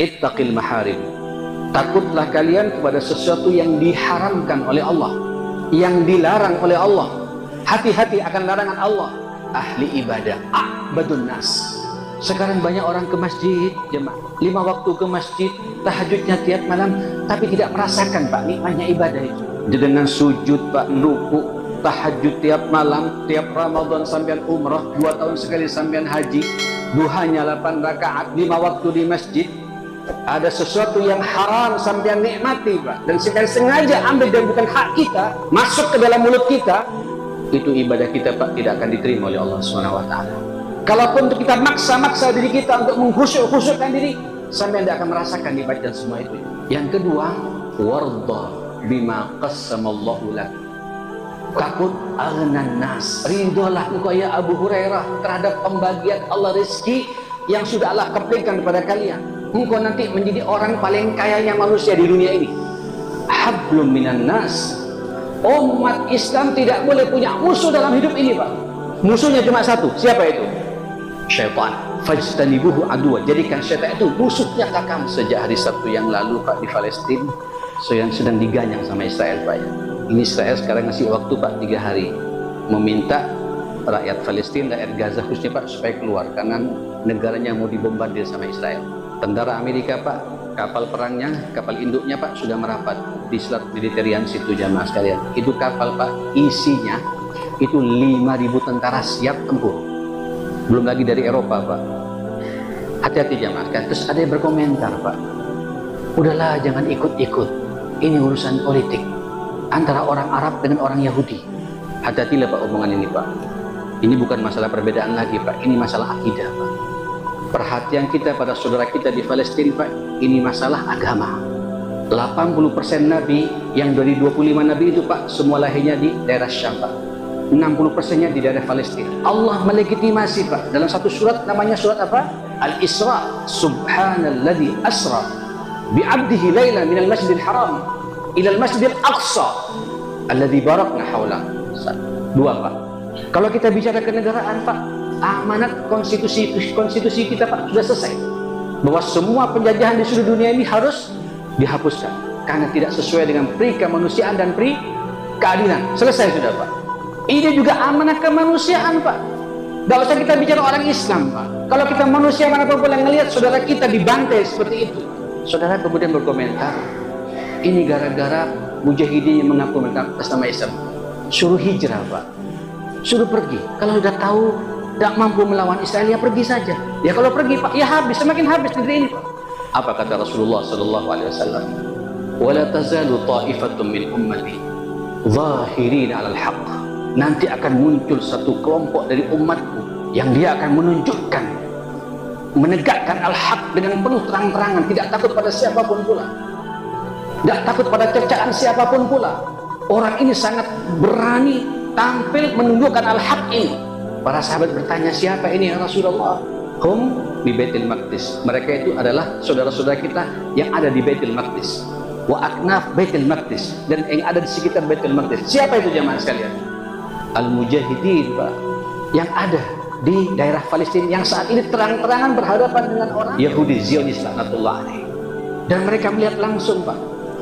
Ittaqil maharim. Takutlah kalian kepada sesuatu yang diharamkan oleh Allah, yang dilarang oleh Allah. Hati-hati akan larangan Allah. Ahli ibadah, a'badun nas. Sekarang banyak orang ke masjid, jemaah, 5 waktu ke masjid, tahajudnya tiap malam, tapi tidak merasakan Pak nikmatnya ibadah itu. Dengan sujud Pak, ruku, tahajud tiap malam, tiap Ramadan sampean umrah, 2 tahun sekali sampean haji, duhanya 8 rakaat, 5 waktu di masjid. Ada sesuatu yang haram sampean nikmati Pak, dan sampean sengaja ambil dan bukan hak kita, masuk ke dalam mulut kita, itu ibadah kita Pak tidak akan diterima oleh Allah SWT. Kalaupun untuk kita maksa-maksa diri kita untuk mengkhusyuk-khusyukkan diri, sampean tidak akan merasakan ibadah semua itu. Yang kedua, warda bima qassamallahu lak. Takut aghnan nas. Ridholah engkau ya Abu Hurairah terhadap pembagian Allah rezeki yang sudah Allah kepilkan kepada kalian. Engkau nanti menjadi orang paling kayanya manusia di dunia ini. Hablum minan nas. Umat Islam tidak boleh punya musuh dalam hidup ini Pak. Musuhnya cuma satu. Siapa itu? Syaitan. Fajtanibuhu aduwa. Jadikan syaitan itu musuhnya kakam. Sejak hari Sabtu yang lalu Pak di Palestina, yang sedang diganyang sama Israel Pak ya. Ini Israel sekarang ngasih waktu Pak 3 hari meminta rakyat Palestina, rakyat Gaza khususnya Pak supaya keluar karena negaranya mau dibombardir sama Israel. Tentara Amerika Pak, kapal perangnya, kapal induknya Pak sudah merapat di Selat Mediterranean situ jamaah sekalian. Itu kapal Pak, isinya itu 5.000 tentara siap tempur. Belum lagi dari Eropa Pak. Hati-hati jamaah sekalian. Terus ada yang berkomentar Pak, udahlah jangan ikut-ikut, ini urusan politik antara orang Arab dengan orang Yahudi. Hati-hatilah Pak omongan ini Pak. Ini bukan masalah perbedaan lagi Pak, ini masalah akidah Pak. Perhatian kita pada saudara kita di Palestina Pak, ini masalah agama. 80% Nabi yang dari 25 Nabi itu Pak, semua lahirnya di daerah Syam Pak. 60%-nya di daerah Palestina. Allah melegitimasi Pak dalam satu surat, namanya surat apa? Al-Isra. Subhanalladzi asra bi'abdihi laylan minal masjidil haram ilal masjidil aqsa alladzi barakna hawla. 2 Pak. Kalau kita bicara kenegaraan Pak, amanat konstitusi kita Pak sudah selesai, bahwa semua penjajahan di seluruh dunia ini harus dihapuskan karena tidak sesuai dengan pri kemanusiaan dan pri keadilan. Selesai sudah Pak. Ini juga amanat kemanusiaan Pak. Gak usah kita bicara orang Islam Pak. Kalau kita manusia manapun yang melihat saudara kita dibantai seperti itu, saudara kemudian berkomentar, ini gara-gara mujahidin yang mengaku atas nama Islam. Suruh hijrah Pak, suruh pergi. Kalau sudah tahu tidak mampu melawan Israel, ya pergi saja. Ya kalau pergi Pak, ya habis, semakin habis negeri ini Pak. Apa kata Rasulullah SAW? Wala tazalu ta'ifatun min ummati zahirin 'alal haqq. Nanti akan muncul satu kelompok dari umatku yang dia akan menunjukkan, menegakkan al-haq dengan penuh terang-terangan, tidak takut pada siapapun pula, tidak takut pada cercaan siapapun pula. Orang ini sangat berani tampil menunjukkan al-haq ini. Para sahabat bertanya, siapa ini ya Rasulullah? Hum di Baitul Maqdis. Mereka itu adalah saudara-saudara kita yang ada di Baitul Maqdis. Wa aknaf Baitul Maqdis, dan yang ada di sekitar Baitul Maqdis. Siapa itu jamaah sekalian? Al-Mujahidin Pak, yang ada di daerah Palestina yang saat ini terang-terangan berhadapan dengan orang Yahudi Zionis laknatullah alaih. Dan mereka melihat langsung Pak,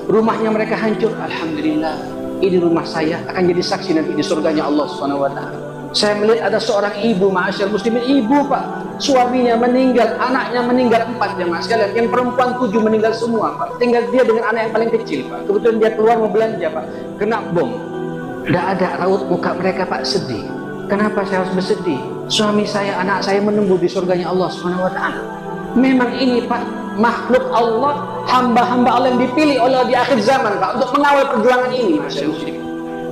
rumahnya mereka hancur. Alhamdulillah, ini rumah saya akan jadi saksi nanti di surganya Allah SWT. Saya melihat ada seorang ibu, ma'asyar muslimin, ibu Pak, suaminya meninggal, anaknya meninggal 4 jamaah sekalian, yang perempuan 7 meninggal semua Pak. Tinggal dia dengan anak yang paling kecil Pak. Kebetulan dia keluar mau belanja Pak, kena bom. Tidak ada raut muka mereka Pak sedih. Kenapa saya harus bersedih? Suami saya, anak saya menunggu di surganya Allah SWT. Memang ini Pak, makhluk Allah, hamba-hamba Allah yang dipilih oleh di akhir zaman Pak untuk mengawal perjuangan ini.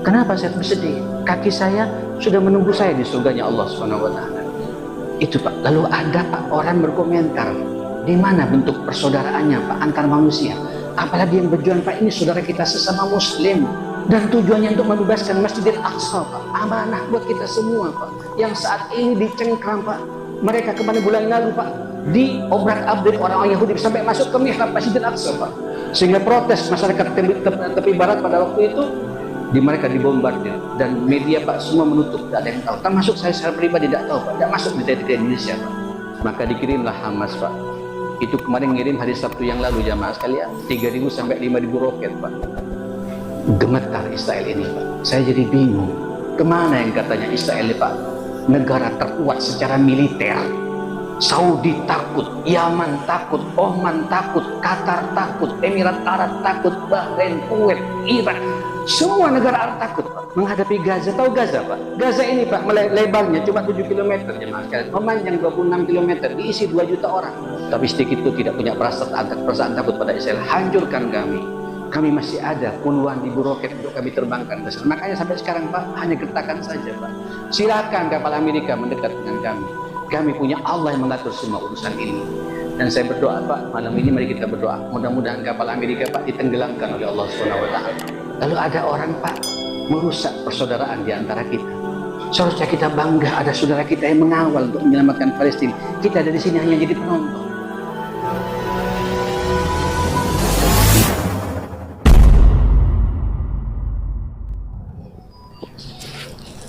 Kenapa saya bersedih? Kaki saya sudah menunggu saya di surganya Allah SWT. Itu Pak. Lalu ada Pak orang berkomentar, di mana bentuk persaudaraannya Pak antar manusia? Apalagi yang berjuang Pak, ini saudara kita sesama Muslim, dan tujuannya untuk membebaskan Masjidil Aqsa Pak. Amanah buat kita semua Pak, yang saat ini dicengkram Pak. Mereka kemarin bulan lalu Pak diobrak-abrik orang-orang Yahudi sampai masuk ke mihrab Masjidil Aqsa Pak. sehingga protes masyarakat tepi barat pada waktu itu di mereka dibombardir, dan media Pak semua menutup, tidak ada yang tahu, termasuk saya secara pribadi tidak tahu Pak, tidak masuk di TV Indonesia Pak. Maka dikirimlah Hamas Pak. Itu kemarin ngirim hari Sabtu yang lalu jamaah sekalian 3.000 sampai 5.000 roket Pak. Gemetar Israel ini Pak. Saya jadi bingung, kemana yang katanya Israel ini Pak negara terkuat secara militer. Saudi takut, Yaman takut, Oman takut, Qatar takut, Emirat Arab takut, Bahrain, Kuwait, Irak, semua negara Arab takut Pak menghadapi Gaza. Tahu Gaza Pak? Gaza ini Pak lebarnya cuma 7 km jemaah sekalian, memanjang 26 km, diisi 2 juta orang. Tapi sedikit itu tidak punya perasaan takut pada Israel. Hancurkan kami masih ada puluhan ribu roket untuk kami terbangkan ke sana. Makanya sampai sekarang Pak hanya gertakan saja Pak. Silakan kapal Amerika mendekat dengan kami. Kami punya Allah yang mengatur semua urusan ini. Dan saya berdoa Pak, malam ini mari kita berdoa, mudah-mudahan kapal Amerika Pak ditenggelamkan oleh Allah SWT. Lalu ada orang Pak merusak persaudaraan di antara kita. Seharusnya kita bangga ada saudara kita yang mengawal untuk menyelamatkan Palestina. Kita dari sini hanya jadi penonton.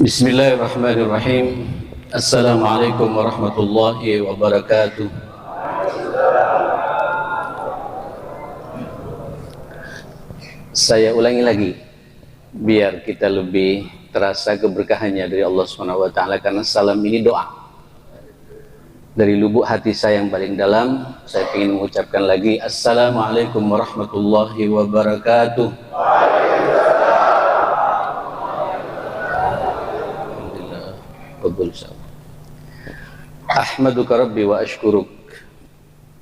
Bismillahirrahmanirrahim. Assalamualaikum warahmatullahi wabarakatuh. Saya ulangi lagi biar kita lebih terasa keberkahannya dari Allah SWT, karena salam ini doa. Dari lubuk hati saya yang paling dalam, saya ingin mengucapkan lagi Assalamualaikum warahmatullahi wabarakatuh. Alhamdulillah. Qabul sawab. Ahmaduka Rabbi wa ashkuruk.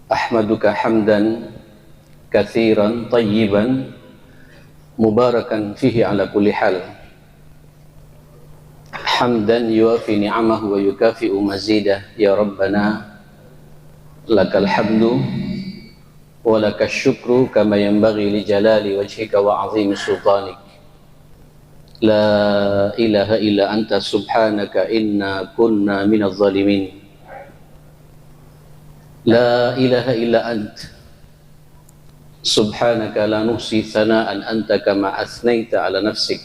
Ahmaduka hamdan kathiran tayyiban mubarakan fihi ala kulli hal. Hamdan yuafi ni'amahu wa yukafi'u mazidah. Ya Rabbana lakal hamdu wa lakal syukru kama yanbaghi li jalali wajhika wa azimi sultanik. La ilaha illa anta subhanaka inna kunna minaz zalimin. La ilaha illa ant subhanaka la nuhsi thana'an anta kama athnaita ala nafsik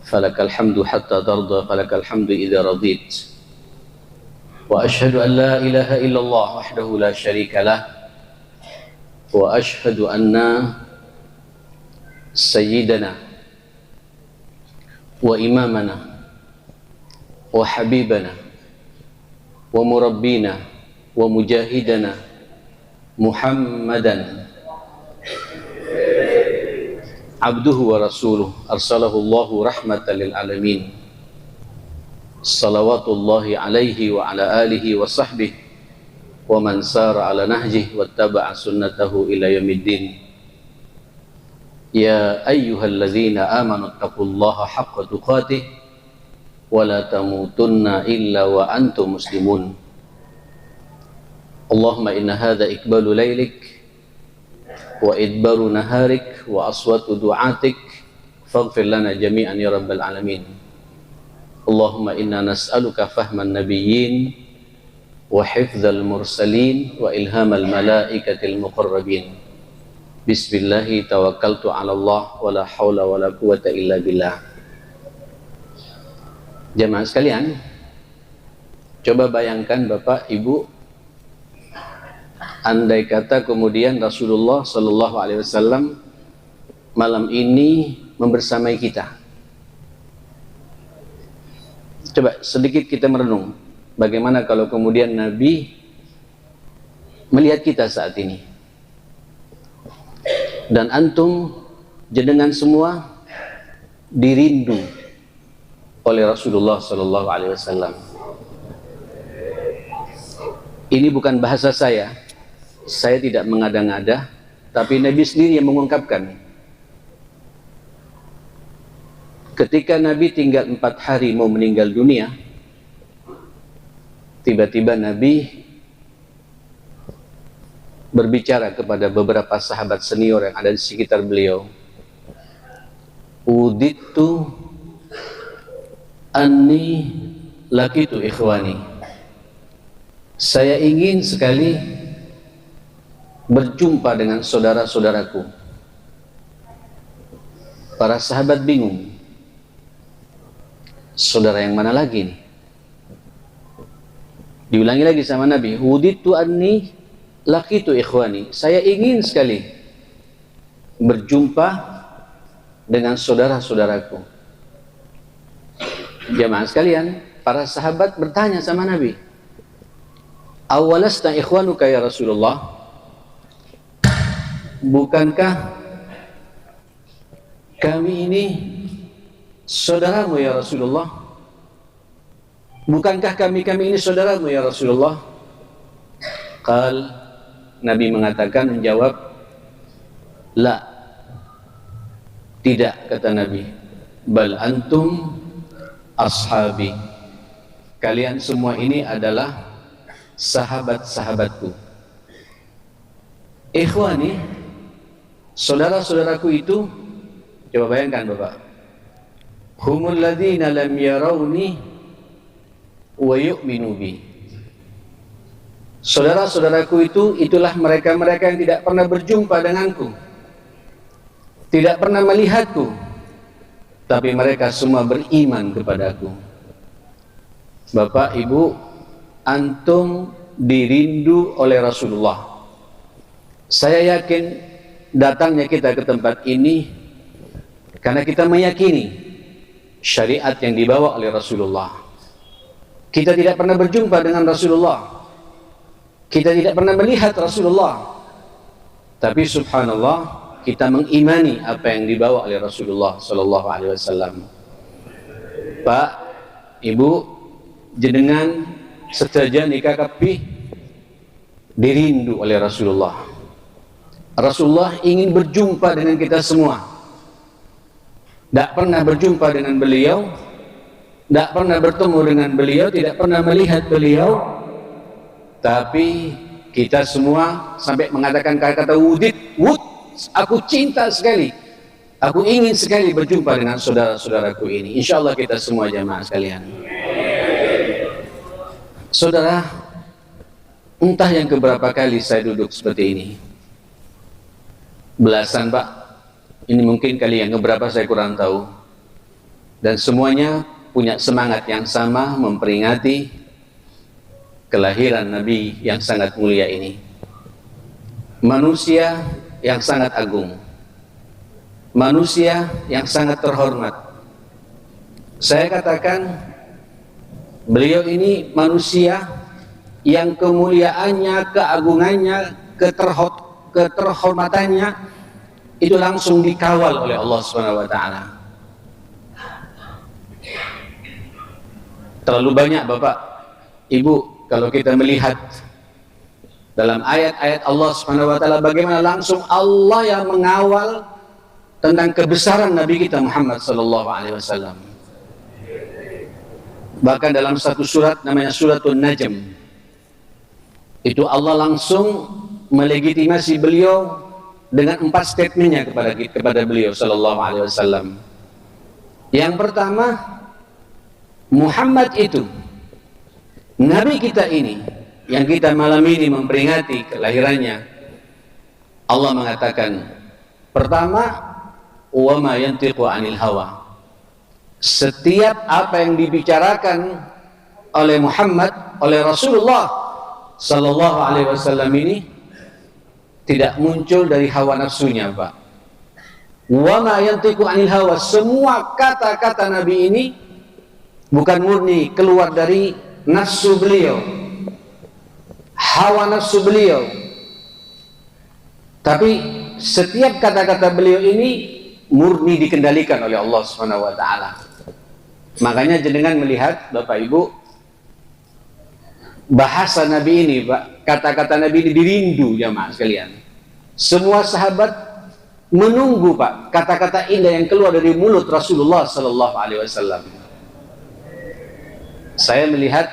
falakal hamdu hatta tarda falakal hamdu idza radit. Wa ashhadu an la ilaha illallah wahdahu la syarika lah wa ashhadu anna sayyidana wa imamana wa habibana wa murabbina wa mujahidana Muhammadan abduhu wa rasuluh arsalahu Allahu rahmatan lil alamin. Salawatullahi alaihi wa ala alihi wa sahbihi wa man sara ala nahjihi wattaba'a sunnatahu ila yaumiddin. Ya ayyuhalladzina amanu taqullaha haqqa tuqatih wa la tamutunna illa wa antum muslimun. Allahumma inna hadha ikbalu laylik wa idbaru naharik wa aswatu du'atik faghfir lana jami'an ya rabbal alamin. Allahumma inna nas'aluka fahman nabiyyin wa hifdzal mursalin wa ilhamal malaikatil muqarrabin. Bismillahi tawakkaltu ala Allah wa la hawla wa la quwata illa billah. Jamaah sekalian, coba bayangkan Bapak Ibu, andai kata kemudian Rasulullah Sallallahu Alaihi Wasallam malam ini membersamai kita. Coba sedikit kita merenung, bagaimana kalau kemudian Nabi melihat kita saat ini, dan antum jenengan semua dirindu oleh Rasulullah Sallallahu Alaihi Wasallam. Ini bukan bahasa saya tidak mengada-ngada, tapi Nabi sendiri yang mengungkapkan. Ketika Nabi tinggal 4 hari mau meninggal dunia, tiba-tiba Nabi berbicara kepada beberapa sahabat senior yang ada di sekitar beliau. Uditu anni lakitu ikhwani. Saya ingin sekali berjumpa dengan saudara-saudaraku. Para sahabat bingung, saudara yang mana lagi nih? Diulangi lagi sama Nabi, wuditu anni laqitu ikhwani, saya ingin sekali berjumpa dengan saudara-saudaraku. Jamaah sekalian, para sahabat bertanya sama Nabi, awalasta ikhwanuka ya Rasulullah, bukankah kami ini saudaramu ya Rasulullah? Bukankah kami ini saudaramu ya Rasulullah? Nabi mengatakan, menjawab, la, tidak, kata Nabi, bal antum ashabi, kalian semua ini adalah sahabat-sahabatku. Ikhwani, saudara-saudaraku itu, coba bayangkan Bapak, humul ladzina lam yarawni wa yu'minu bi. Saudara-saudaraku itu, itulah mereka-mereka yang tidak pernah berjumpa denganku, tidak pernah melihatku, tapi mereka semua beriman kepadaku. Bapak, Ibu, antum dirindu oleh Rasulullah. Saya yakin datangnya kita ke tempat ini karena kita meyakini syariat yang dibawa oleh Rasulullah. Kita tidak pernah berjumpa dengan Rasulullah, kita tidak pernah melihat Rasulullah, tapi subhanallah kita mengimani apa yang dibawa oleh Rasulullah Sallallahu Alaihi Wasallam. Pak, Ibu, jenengan sedaja nikah kapih dirindu oleh Rasulullah. Rasulullah ingin berjumpa dengan kita semua. Tidak pernah berjumpa dengan beliau, tidak pernah bertemu dengan beliau, tidak pernah melihat beliau, tapi kita semua sampai mengatakan kata-kata wud, aku cinta sekali, aku ingin sekali berjumpa dengan saudara-saudaraku ini. Insya Allah kita semua jamaah sekalian. Saudara, entah yang keberapa kali saya duduk seperti ini, belasan Pak, ini mungkin kali yang keberapa saya kurang tahu, dan semuanya punya semangat yang sama memperingati kelahiran Nabi yang sangat mulia ini, manusia yang sangat agung, manusia yang sangat terhormat. Saya katakan beliau ini manusia yang kemuliaannya, keagungannya, keterhormatannya itu langsung dikawal oleh Allah Subhanahu wa taala. Terlalu banyak Bapak, Ibu, kalau kita melihat dalam ayat-ayat Allah Subhanahu wa taala bagaimana langsung Allah yang mengawal tentang kebesaran Nabi kita Muhammad sallallahu alaihi wasallam. Bahkan dalam satu surat namanya Suratul Najm, itu Allah langsung melegitimasi beliau dengan 4 statementnya kepada beliau sallallahu alaihi wasallam. Yang pertama, Muhammad itu Nabi kita ini yang kita malam ini memperingati kelahirannya, Allah mengatakan pertama, wa ma yantiqu anil hawa, setiap apa yang dibicarakan oleh Muhammad, oleh Rasulullah sallallahu alaihi wasallam ini tidak muncul dari hawa nafsunya Pak. Wa ma yantiqu anil hawa, semua kata-kata Nabi ini bukan murni keluar dari nafsu beliau, hawa nafsu beliau, tapi setiap kata-kata beliau ini murni dikendalikan oleh Allah Subhanahu wa taala. Makanya jenengan melihat Bapak Ibu, bahasa Nabi ini Pak, kata-kata Nabi ini dirindu jamaah sekalian. Semua sahabat menunggu Pak kata-kata indah yang keluar dari mulut Rasulullah sallallahu alaihi wasallam. Saya melihat,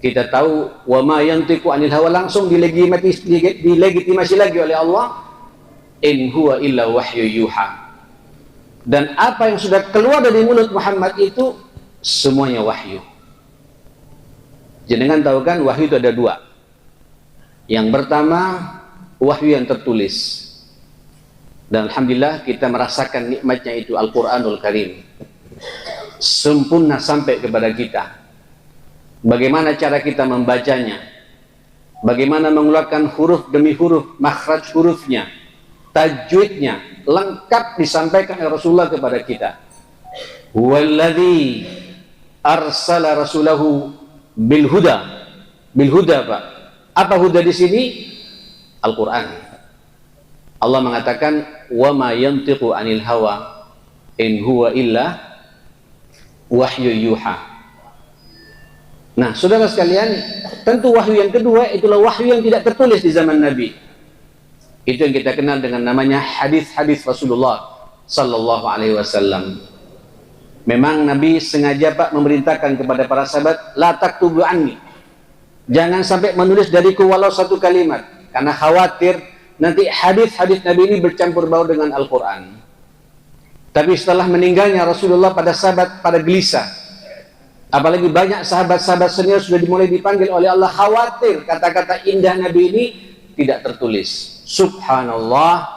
kita tahu wa ma yantiqu anil hawa langsung dilegitimasi lagi oleh Allah, in huwa illa wahyu yuha. Dan apa yang sudah keluar dari mulut Muhammad itu semuanya wahyu. Jenengan tahu kan wahyu itu ada 2. Yang pertama wahyu yang tertulis. Dan alhamdulillah kita merasakan nikmatnya itu Al-Quranul Karim. Sempurna sampai kepada kita. Bagaimana cara kita membacanya, bagaimana mengeluarkan huruf demi huruf, makhraj hurufnya, tajwidnya, lengkap disampaikan oleh Rasulullah kepada kita. Walladzi arsala rasulahu bil huda. Bil huda, Pak. Apa huda di sini? Al-Quran. Allah mengatakan, wa ma yantiqu anil hawa in huwa illa wahyu yuha. Nah, saudara sekalian, tentu wahyu yang kedua itulah wahyu yang tidak tertulis di zaman Nabi. Itu yang kita kenal dengan namanya hadis-hadis Rasulullah sallallahu alaihi wasallam. Memang Nabi sengaja, Pak, memerintahkan kepada para sahabat, la taktubu anni. Jangan sampai menulis dariku walau satu kalimat, karena khawatir nanti hadis-hadis Nabi ini bercampur baur dengan Al-Quran. Tapi setelah meninggalnya Rasulullah, pada sahabat pada gelisah. Apalagi banyak sahabat-sahabat senior sudah dimulai dipanggil oleh Allah, khawatir kata-kata indah Nabi ini tidak tertulis. Subhanallah,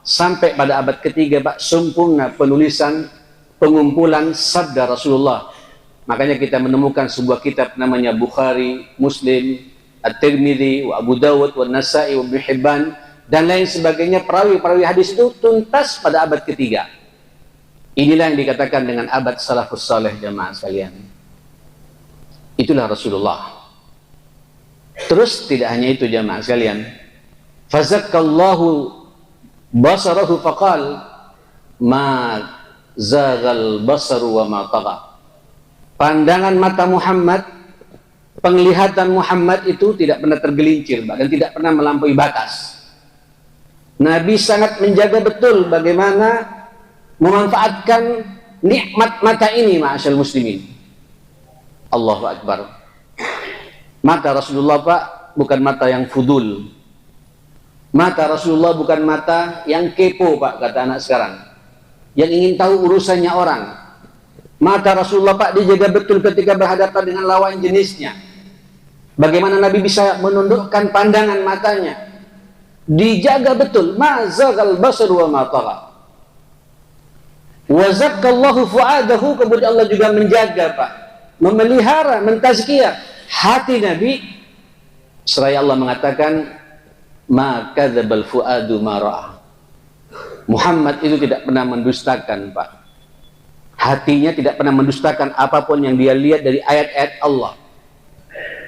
sampai pada abad ketiga, Pak, sempurna penulisan, pengumpulan sabda Rasulullah. Makanya kita menemukan sebuah kitab namanya Bukhari, Muslim, At-Tirmidzi, wa Abu Dawud, wa Nasa'i, wa Ibnu Hibban, dan lain sebagainya. Perawi-perawi hadis itu tuntas pada abad ketiga. Inilah yang dikatakan dengan abad salafus saleh, jamaah sekalian. Itulah Rasulullah. Terus tidak hanya itu, jamaah sekalian. Fazakkallahu basarahu faqal ma zaghal basaru wa ma tagha. Pandangan mata Muhammad, penglihatan Muhammad itu tidak pernah tergelincir, bahkan tidak pernah melampaui batas. Nabi sangat menjaga betul bagaimana memanfaatkan nikmat mata ini, ma'asyal muslimin. Allahu Akbar. Mata Rasulullah, Pak, bukan mata yang fudul. Mata Rasulullah bukan mata yang kepo, Pak, kata anak sekarang, yang ingin tahu urusannya orang. Mata Rasulullah, Pak, dijaga betul ketika berhadapan dengan lawan jenisnya. Bagaimana Nabi bisa menundukkan pandangan matanya? Dijaga betul. Ma zaghal basar wa ma tagha. Wa zakkallahu fuadahu, kemudian Allah juga menjaga, Pak, memelihara, mentazkiyah hati Nabi. Seraya Allah mengatakan, ma kadzabal fuadu ma ra'a. Muhammad itu tidak pernah mendustakan, Pak. Hatinya tidak pernah mendustakan apapun yang dia lihat dari ayat-ayat Allah.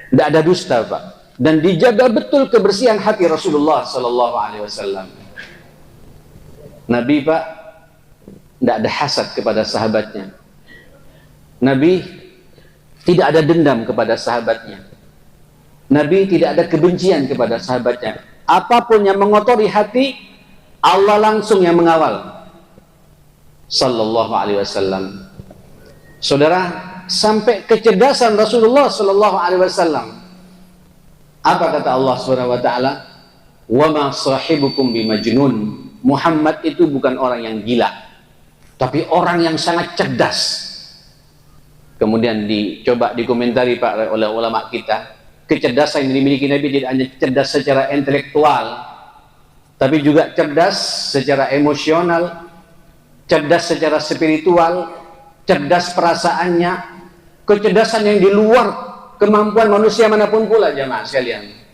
Tidak ada dusta, Pak. Dan dijaga betul kebersihan hati Rasulullah sallallahu alaihi wasallam. Nabi, Pak, tidak ada hasad kepada sahabatnya. Nabi tidak ada dendam kepada sahabatnya. Nabi tidak ada kebencian kepada sahabatnya. Apapun yang mengotori hati, Allah langsung yang mengawal. Sallallahu alaihi wasallam. Saudara, sampai kecerdasan Rasulullah sallallahu alaihi wasallam. Apa kata Allah Subhanahu wa taala? Wa ma sahibukum bimajnun. Muhammad itu bukan orang yang gila, tapi orang yang sangat cerdas. Kemudian dicoba dikomentari, Pak, oleh ulama kita, kecerdasan yang dimiliki Nabi tidak hanya cerdas secara intelektual, tapi juga cerdas secara emosional, cerdas secara spiritual, cerdas perasaannya, kecerdasan yang di luar kemampuan manusia manapun pula, jamaah sekalian.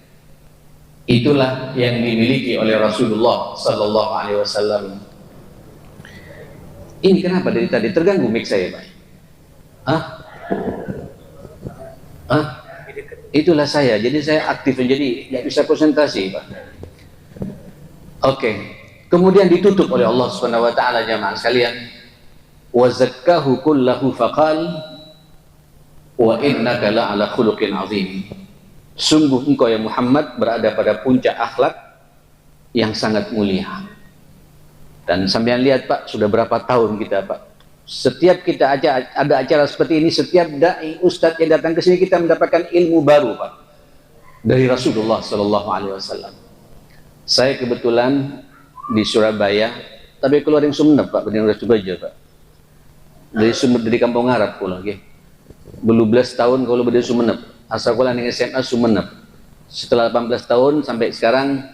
Itulah yang dimiliki oleh Rasulullah sallallahu alaihi wasallam. Ini kenapa dari tadi terganggu mic saya, Pak? Itulah saya, jadi saya aktif, jadi nggak bisa konsentrasi, Pak. Oke. Kemudian ditutup oleh Allah Subhanahu wa taala, jamaah sekalian. Wa zakkahu kullahu faqal wa innaka la'ala khuluqin azim. Sungguh engkau ya Muhammad berada pada puncak akhlak yang sangat mulia. Dan sampean lihat, Pak, sudah berapa tahun kita, Pak, setiap kita ada acara seperti ini, setiap dai ustadz yang datang ke sini, kita mendapatkan ilmu baru, Pak, dari Rasulullah sallallahu alaihi wasallam. Saya kebetulan di Surabaya, tapi keluar yang Sumeneb, Pak, benar Surabaya, Pak. Dari Kampung Arab pula, okay. Belum 12 tahun kalau berdiri Sumeneb. Asal kula ning SMA Sumeneb. Setelah 18 tahun sampai sekarang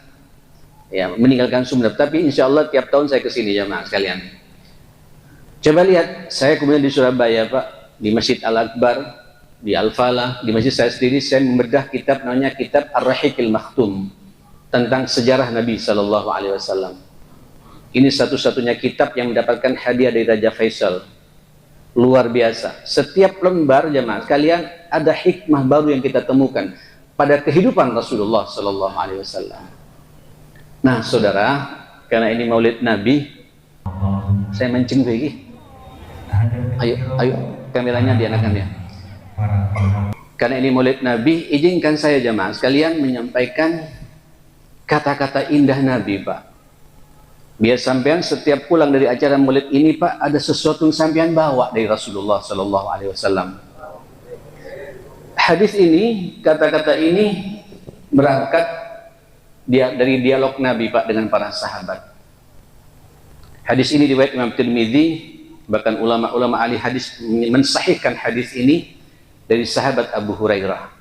ya, meninggalkan Sumeneb. Tapi insya Allah tiap tahun saya kesini jamaah sekalian. Coba lihat, saya kemudian di Surabaya Pak, di Masjid Al-Akbar, di Al-Falah, di masjid saya sendiri, saya membedah kitab namanya kitab Ar-Rahiqil Maktum tentang sejarah Nabi Sallallahu Alaihi Wasallam. Ini satu-satunya kitab yang mendapatkan hadiah dari Raja Faisal. Luar biasa. Setiap lembar jemaah sekalian ada hikmah baru yang kita temukan pada kehidupan Rasulullah Sallallahu Alaihi Wasallam. Nah, saudara, karena ini Maulid Nabi, saya menceng lagi. Ayo, kameranya dianakan ya. Karena ini Maulid Nabi, izinkan saya jemaah sekalian menyampaikan kata-kata indah Nabi, Pak. Biar sampean setiap pulang dari acara Maulid ini, Pak, ada sesuatu yang sampean bawa dari Rasulullah Sallallahu Alaihi Wasallam. Hadis ini, kata-kata ini berangkat dari dialog Nabi, Pak, dengan para sahabat. Hadis ini riwayat Imam Tirmidzi, bahkan ulama-ulama ahli hadis mensahihkan hadis ini dari sahabat Abu Hurairah.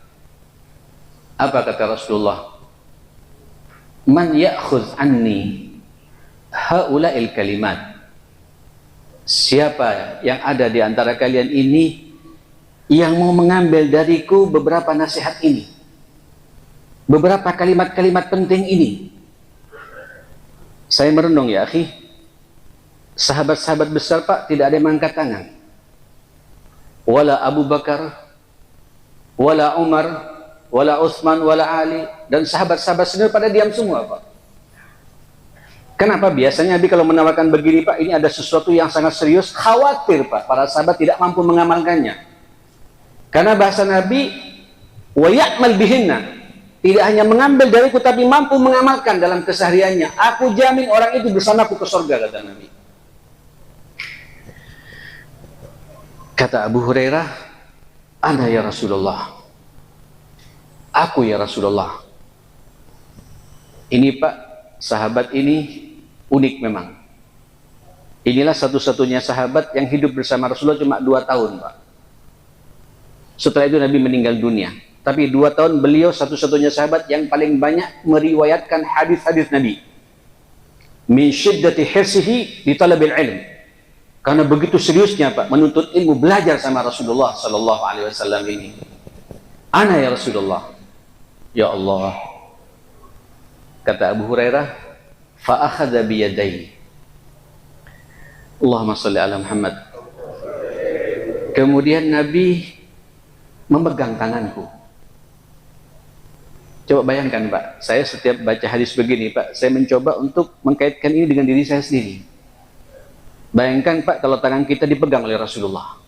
Apa kata Rasulullah? Man ya'khudh anni haula'il kalimat. Siapa yang ada di antara kalian ini yang mau mengambil dariku beberapa nasihat ini, beberapa kalimat-kalimat penting ini. Saya merenung ya akhi, sahabat-sahabat besar Pak tidak ada yang mengangkat tangan. Wala Abu Bakar, wala Umar, wala Utsman, wala Ali, dan sahabat-sahabat sendiri pada diam semua Pak. Kenapa? Biasanya Nabi kalau menawarkan begini Pak, ini ada sesuatu yang sangat serius, khawatir Pak, para sahabat tidak mampu mengamalkannya. Karena bahasa Nabi, wa ya'mal bihinna, tidak hanya mengambil dariku tapi mampu mengamalkan dalam kesehariannya. Aku jamin orang itu bersamaku ke surga, kata Nabi. Kata Abu Hurairah, ana ya Rasulullah, aku ya Rasulullah. Ini Pak, sahabat ini unik memang. Inilah satu-satunya sahabat yang hidup bersama Rasulullah cuma 2 tahun Pak. Setelah itu Nabi meninggal dunia. Tapi 2 tahun beliau satu-satunya sahabat yang paling banyak meriwayatkan hadis-hadis Nabi. Min syiddati hirsihi di talabil ilm. Karena begitu seriusnya Pak menuntut ilmu, belajar sama Rasulullah Sallallahu Alaihi Wasallam ini. Ana ya Rasulullah. Ya Allah. Kata Abu Hurairah, fa akhadha bi yadayhi. Allahumma shalli ala Muhammad. Kemudian Nabi memegang tanganku. Coba bayangkan Pak, saya setiap baca hadis begini Pak, saya mencoba untuk mengkaitkan ini dengan diri saya sendiri. Bayangkan Pak, kalau tangan kita dipegang oleh Rasulullah.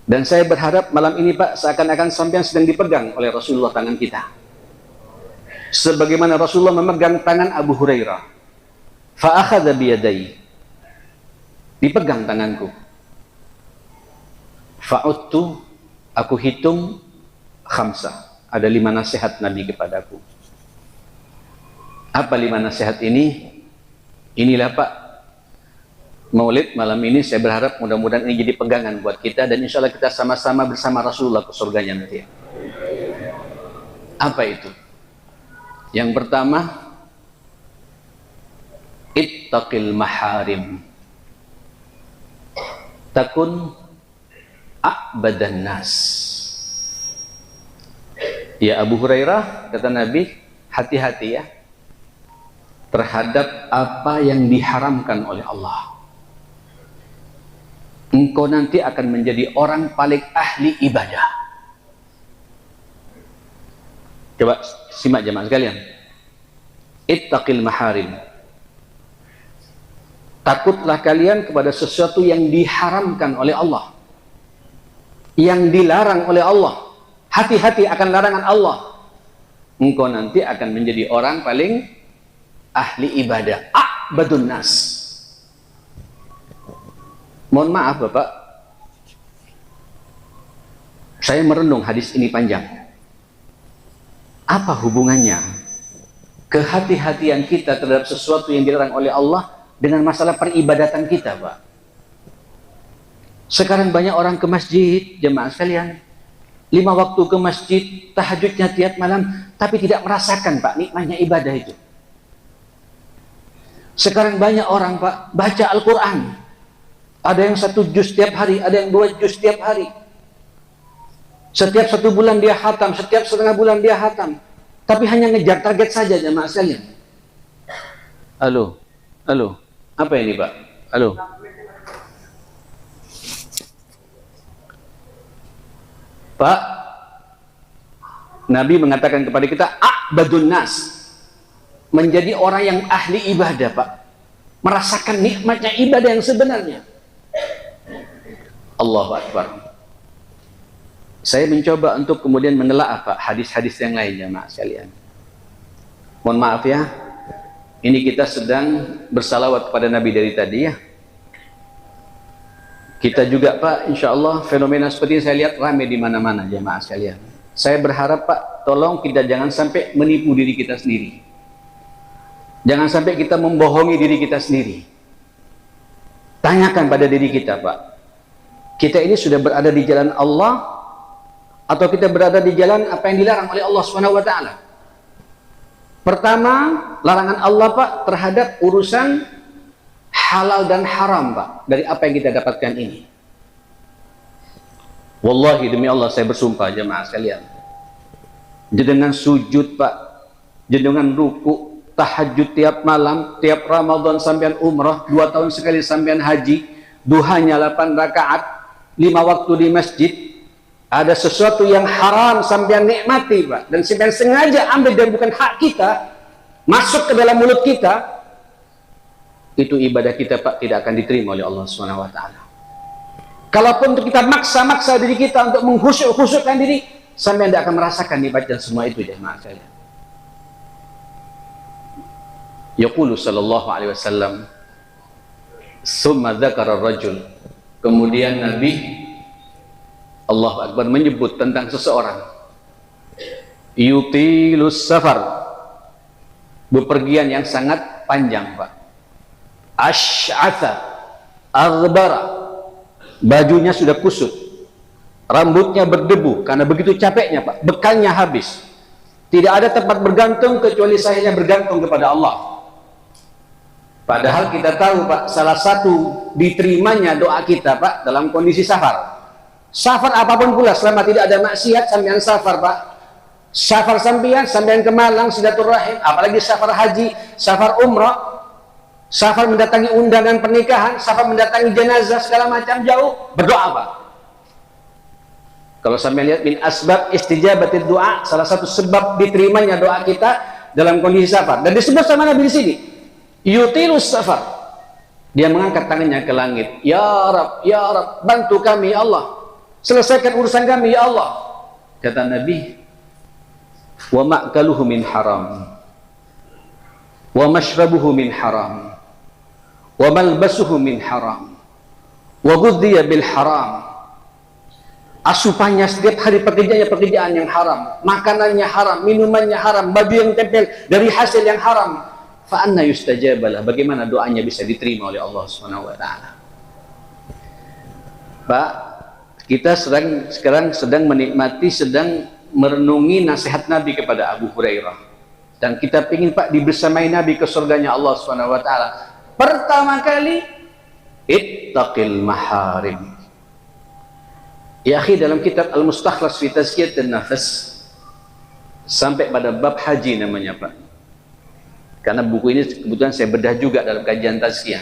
Dan saya berharap malam ini Pak, seakan-akan sampean sedang dipegang oleh Rasulullah tangan kita. Sebagaimana Rasulullah memegang tangan Abu Hurairah. Fa akhadha bi yadayhi. Dipegang tanganku. Fa'udtu, aku hitung khamsah. Ada 5 nasihat Nabi kepadaku. Apa 5 nasihat ini? Inilah Pak, Maulid malam ini saya berharap mudah-mudahan ini jadi pegangan buat kita, dan insya Allah kita sama-sama bersama Rasulullah ke surganya nanti. Apa itu? Yang pertama, ittaqil maharim takun a'badan nas. Ya Abu Hurairah, kata Nabi, hati-hati ya terhadap apa yang diharamkan oleh Allah. Engkau nanti akan menjadi orang paling ahli ibadah. Coba simak jemaah sekalian. Ittaqil maharim. Takutlah kalian kepada sesuatu yang diharamkan oleh Allah, yang dilarang oleh Allah. Hati-hati akan larangan Allah. Engkau nanti akan menjadi orang paling ahli ibadah. A'badun nas. Mohon maaf Bapak, saya merenung hadis ini panjang. Apa hubungannya kehati-hatian kita terhadap sesuatu yang dilarang oleh Allah dengan masalah peribadatan kita Pak? Sekarang banyak orang ke masjid, jemaah sekalian, 5 waktu ke masjid, tahajudnya tiap malam, tapi tidak merasakan Pak nikmatnya ibadah itu. Sekarang banyak orang Pak baca Al-Quran, ada yang 1 juz setiap hari, ada yang 2 juz setiap hari. Setiap 1 bulan dia khatam, setiap setengah bulan dia khatam, tapi hanya ngejar target saja jemaah sekalian. Halo, halo, apa ini Pak? Halo. Pak, Nabi mengatakan kepada kita, a'badun nas, menjadi orang yang ahli ibadah Pak, merasakan nikmatnya ibadah yang sebenarnya. Allahu Akbar. Saya mencoba untuk kemudian menelaah Pak hadis-hadis yang lain jemaah sekalian. Mohon maaf ya, ini kita sedang bersalawat kepada Nabi dari tadi ya. Kita juga Pak, insya Allah fenomena seperti ini saya lihat ramai di mana-mana jemaah sekalian. Saya berharap Pak, tolong kita jangan sampai menipu diri kita sendiri. Jangan sampai kita membohongi diri kita sendiri. Tanyakan pada diri kita Pak, kita ini sudah berada di jalan Allah atau kita berada di jalan apa yang dilarang oleh Allah SWT? Pertama, larangan Allah Pak terhadap urusan halal dan haram Pak, dari apa yang kita dapatkan ini. Wallahi demi Allah saya bersumpah jemaah sekalian, jenengan sujud Pak, jenengan ruku, tahajud tiap malam, tiap Ramadan sampean umrah, 2 tahun sekali sampean haji, duhanya 8 rakaat, 5 waktu di masjid, ada sesuatu yang haram sampean nikmati Pak, dan sampean sengaja ambil dan bukan hak kita, masuk ke dalam mulut kita, itu ibadah kita Pak tidak akan diterima oleh Allah SWT. Kalaupun kita maksa-maksa diri kita untuk mengkhusyuk-khusyukkan diri, sampai tidak akan merasakan nikmatnya semua itu jemaah sekalian. Yaqulu sallallahu alaihi wasallam, summa dzakara ar-rajul, kemudian Nabi Allahu Akbar menyebut tentang seseorang, yutilus safar, bepergian yang sangat panjang Pak, asy'atha aghbara, bajunya sudah kusut, rambutnya berdebu karena begitu capeknya Pak, bekalnya habis, tidak ada tempat bergantung kecuali sayanya bergantung kepada Allah. Padahal kita tahu Pak, salah satu diterimanya doa kita Pak dalam kondisi safar. Safar apapun pula, selama tidak ada maksiat sampean safar Pak. Safar sampean ke Malang silaturahim, apalagi safar haji, safar umrah, safar mendatangi undangan pernikahan, safar mendatangi jenazah segala macam, jauh, berdoa Pak. Kalau sampai lihat min asbab istijabatid doa, salah satu sebab diterimanya doa kita dalam kondisi safar, dan disebut sama Nabi di sini, yutilus safar, dia mengangkat tangannya ke langit, ya Rab, bantu kami ya Allah, selesaikan urusan kami ya Allah. Kata Nabi, wa ma'kaluhu min haram, wa mashrabuhu min haram, wa malbasuhu min haram, wa ghudhiya bil haram. Asupannya setiap hari pekerjaan yang haram, makanannya haram, minumannya haram, baju yang tempel dari hasil yang haram. Fa anna yustajabalah, bagaimana doanya bisa diterima oleh Allah Subhanahu wa taala. Pak, kita sekarang sedang menikmati, sedang merenungi nasihat Nabi kepada Abu Hurairah, dan kita ingin Pak dibersamai Nabi ke surganya Allah Subhanahu wa taala. Pertama kali, ittaqil maharim. Ya akhi, dalam kitab Al-Mustakhlas fi Tazkiyatin Nafas sampai pada bab haji namanya Pak, karena buku ini kebetulan saya bedah juga dalam kajian tazkiyah.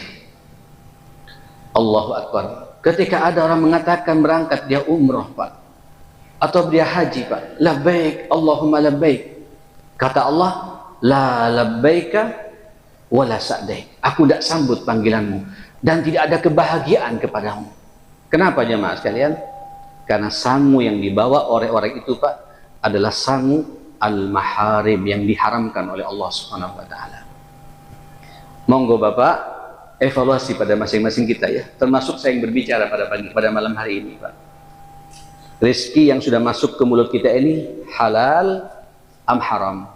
Allahu Akbar, ketika ada orang mengatakan berangkat dia umroh Pak, atau dia haji Pak, labbaik Allahumma labbaik, kata Allah, la labbaika wala sa'daik, aku tidak sambut panggilanmu dan tidak ada kebahagiaan kepadamu. Kenapa jemaah sekalian? Karena sangu yang dibawa oleh orang itu Pak adalah sangu al-maharim yang diharamkan oleh Allah Subhanahu wa taala. Monggo Bapak evaluasi pada masing-masing kita ya, termasuk saya yang berbicara pada malam hari ini Pak. Rezeki yang sudah masuk ke mulut kita ini halal am haram,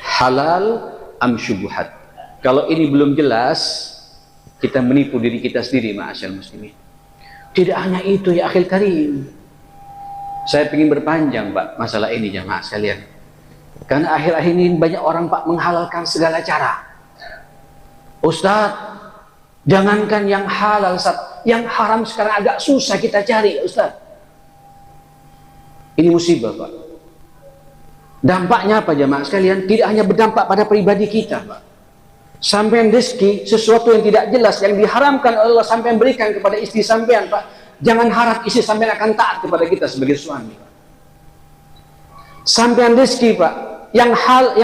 halal am syubhat. Kalau ini belum jelas, kita menipu diri kita sendiri ma'asyal muslimin. Tidak hanya itu ya akhil karim, saya ingin berpanjang Pak masalah ini jemaah sekalian, karena akhir-akhir ini banyak orang Pak menghalalkan segala cara Ustaz, jangankan yang halal, Ustaz, yang haram sekarang agak susah kita cari, Ustaz. Ini musibah, Pak. Dampaknya apa jemaah sekalian? Tidak hanya berdampak pada pribadi kita, Pak. Sampean rezeki sesuatu yang tidak jelas yang diharamkan oleh Allah sampean berikan kepada istri sampean, Pak. Jangan harap istri sampean akan taat kepada kita sebagai suami, Pak. Sampean rezeki, Pak, yang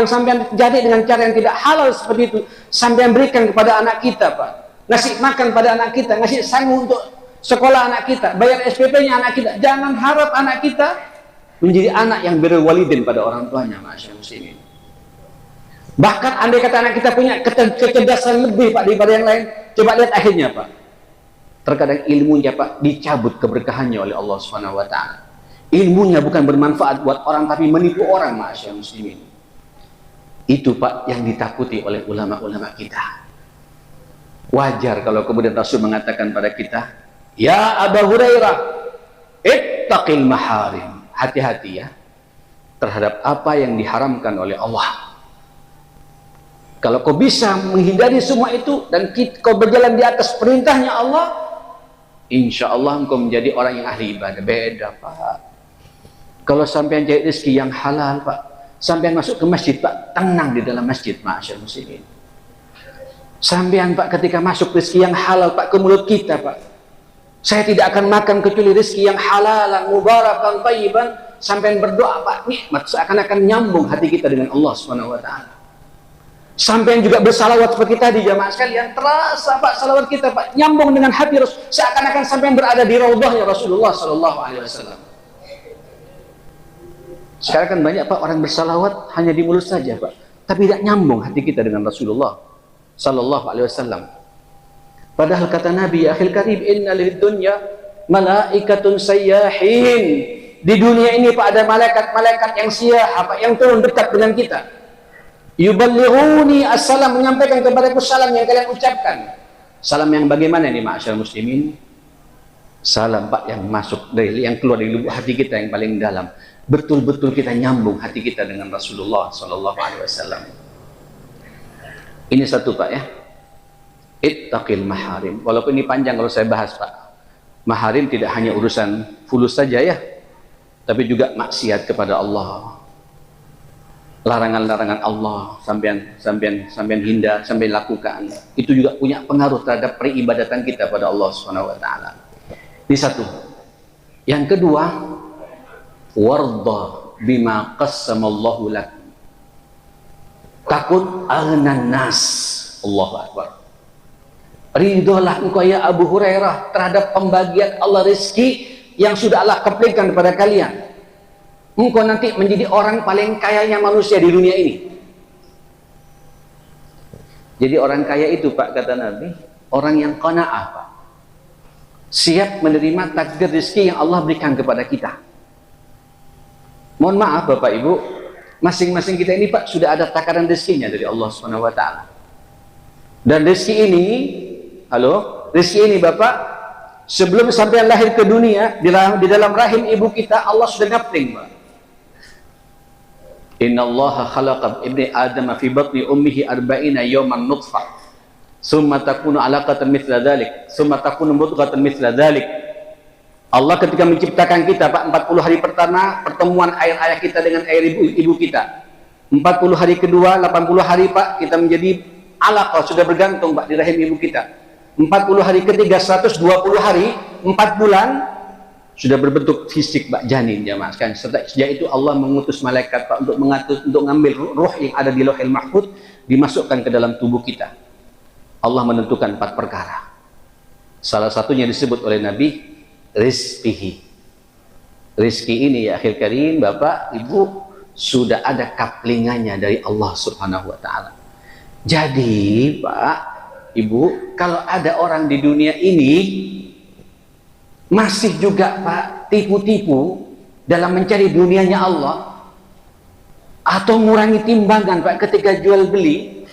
sampean jadi dengan cara yang tidak halal seperti itu, sampean berikan kepada anak kita, Pak. Ngasih makan pada anak kita, ngasih sanggup untuk sekolah anak kita, bayar SPP-nya anak kita. Jangan harap anak kita menjadi anak yang birrul walidin pada orang tuanya, masyaallah muslimin. Bahkan andai kata anak kita punya kecerdasan lebih, Pak, daripada yang lain, coba lihat akhirnya, Pak. Terkadang ilmunya, Pak, dicabut keberkahannya oleh Allah Subhanahu wa taala. Ilmunya bukan bermanfaat buat orang tapi menipu orang, masyaallah muslimin. Itu, Pak, yang ditakuti oleh ulama-ulama kita. Wajar kalau kemudian Rasul mengatakan pada kita, "Ya Abu Hurairah, ittaqil maharim." Hati-hati ya terhadap apa yang diharamkan oleh Allah. Kalau kau bisa menghindari semua itu dan kau berjalan di atas perintahnya Allah, insya Allah engkau menjadi orang yang ahli ibadah. Beda, Pak. Kalau sampai cari rezeki yang halal, Pak, sampai masuk ke masjid, Pak, tenang di dalam masjid, ma'asyar muslimin. Sampean, Pak, ketika masuk rezeki yang halal, Pak, ke mulut kita, Pak, saya tidak akan makan kecuali rezeki yang halal, mubarakan, thayyiban. Sampai berdoa, Pak, nikmat seakan-akan nyambung hati kita dengan Allah Subhanahu wa taala. Sampai juga bersalawat seperti tadi jamaah sekalian, terasa, Pak, salawat kita, Pak, nyambung dengan hati Rasul, seakan-akan sampai berada di raudhahnya Rasulullah sallallahu alaihi wasallam. Sekarang kan banyak, Pak, orang bersalawat hanya di mulut saja, Pak, tapi tidak nyambung hati kita dengan Rasulullah sallallahu alaihi wasallam. Padahal kata Nabi, akhil karib, inna lid dunya malaikatun sayyahin. Di dunia ini, Pak, ada malaikat-malaikat yang siyah, Pak, yang turun dekat dengan kita. Yuballighuni assalam, menyampaikan kepadaku salam yang kalian ucapkan. Salam yang bagaimana ini, ma'asyar muslimin? Salam, Pak, yang masuk dari, yang keluar dari lubuk hati kita yang paling dalam. Betul-betul kita nyambung hati kita dengan Rasulullah sallallahu alaihi wasallam. Ini satu, Pak, ya. Ittaqil maharim. Walaupun ini panjang kalau saya bahas, Pak. Maharim tidak hanya urusan fulus saja, ya, tapi juga maksiat kepada Allah. Larangan-larangan Allah sampean hindar, sampean lakukan. Itu juga punya pengaruh terhadap peribadatan kita pada Allah Subhanahu wa taala. Ini satu. Yang kedua, warda bima qassamallahu lak. Takut aghnan nas. Allahu akbar. Ridholah engkau ya Abu Hurairah terhadap pembagian Allah rezeki yang sudah Allah keplikan kepada kalian. Engkau nanti menjadi orang paling kayanya manusia di dunia ini. Jadi orang kaya itu, Pak, kata Nabi, orang yang qanaah, Pak, siap menerima takdir rezeki yang Allah berikan kepada kita. Mohon maaf Bapak Ibu, masing-masing kita ini, Pak, sudah ada takaran rezekinya dari Allah Subhanahu wa taala. Dan rezeki ini, rezeki ini, Bapak, sebelum sampai lahir ke dunia, di dalam rahim ibu kita, Allah sudah ngapling, Pak. Inna Allah khalaqa ibni Adam fi batni ummihi arba'ina yawman nutfah summa takunu alaqatan mithla dhalik summa takunu mudghatan mithla dhalik. Allah ketika menciptakan kita, Pak, 40 hari pertama pertemuan air ayah kita dengan air ibu kita. 40 hari kedua, 80 hari, Pak, kita menjadi alaqah, sudah bergantung, Pak, di rahim ibu kita. 40 hari ketiga, 120 hari, 4 bulan sudah berbentuk fisik, Pak, janin, jamaah sekalian. Sejak itu Allah mengutus malaikat, Pak, untuk ngambil ruh yang ada di Lauhil Mahfuz, dimasukkan ke dalam tubuh kita. Allah menentukan 4 perkara. Salah satunya disebut oleh Nabi rizqihi. Rizki ini, ya akhir karim, Bapak Ibu, sudah ada kaplingannya dari Allah Subhanahu wa taala. Jadi, Pak Ibu, kalau ada orang di dunia ini masih juga, Pak, tipu-tipu dalam mencari dunianya Allah, atau mengurangi timbangan, Pak, ketika jual beli,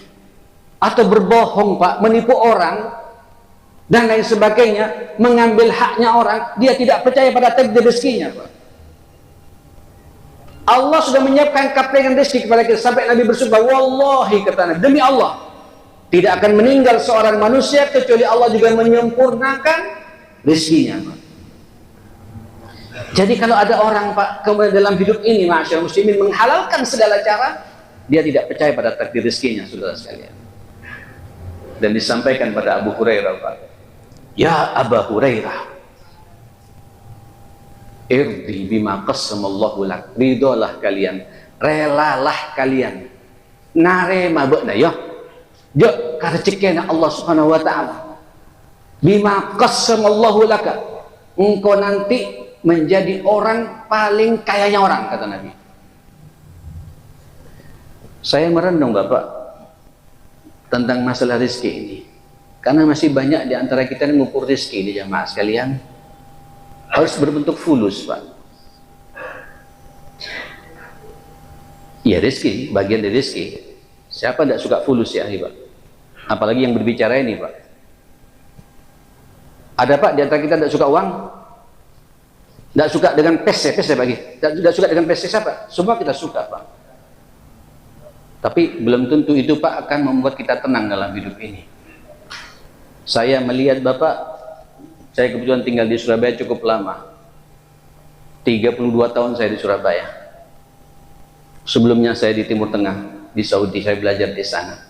atau berbohong, Pak, menipu orang dan lain sebagainya, mengambil haknya orang, dia tidak percaya pada takdir rezekinya, Pak. Allah sudah menyiapkan kaplingan rezeki kepada kita, sampai Nabi bersumpah, wallahi, kata Nabi, demi Allah, Tidak akan meninggal seorang manusia kecuali Allah juga menyempurnakan rezekinya, Pak. Jadi kalau ada orang, Pak, kemudian dalam hidup ini masyarakat muslimin menghalalkan segala cara, dia tidak percaya pada takdir rezekinya, saudara sekalian. Dan disampaikan pada Abu Hurairah, Pak, ya Abu Hurairah, irdi bima qasamallahu lak, ridolah kalian, relalah kalian, narema beuna ya, je karecekeuna Allah Subhanahu wa taala, bima qasamallahu laka, engkau nanti menjadi orang paling kayanya orang, kata Nabi. Saya merenung, Bapak, tentang masalah rezeki ini, karena masih banyak di antara kita yang mengukur rezeki ini, jamaah sekalian, harus berbentuk fulus, Pak. Ya, rezeki, bagian dari rezeki. Siapa tidak suka fulus ya, Pak? Apalagi yang berbicara ini, Pak. Ada, Pak, di antara kita tidak suka uang? Tidak suka dengan PC bagi? Tidak suka dengan PC siapa? Semua kita suka, Pak. Tapi belum tentu itu, Pak, akan membuat kita tenang dalam hidup ini. Saya melihat, Bapak, saya kebetulan tinggal di Surabaya cukup lama. 32 tahun saya di Surabaya. Sebelumnya saya di Timur Tengah, di Saudi, saya belajar di sana.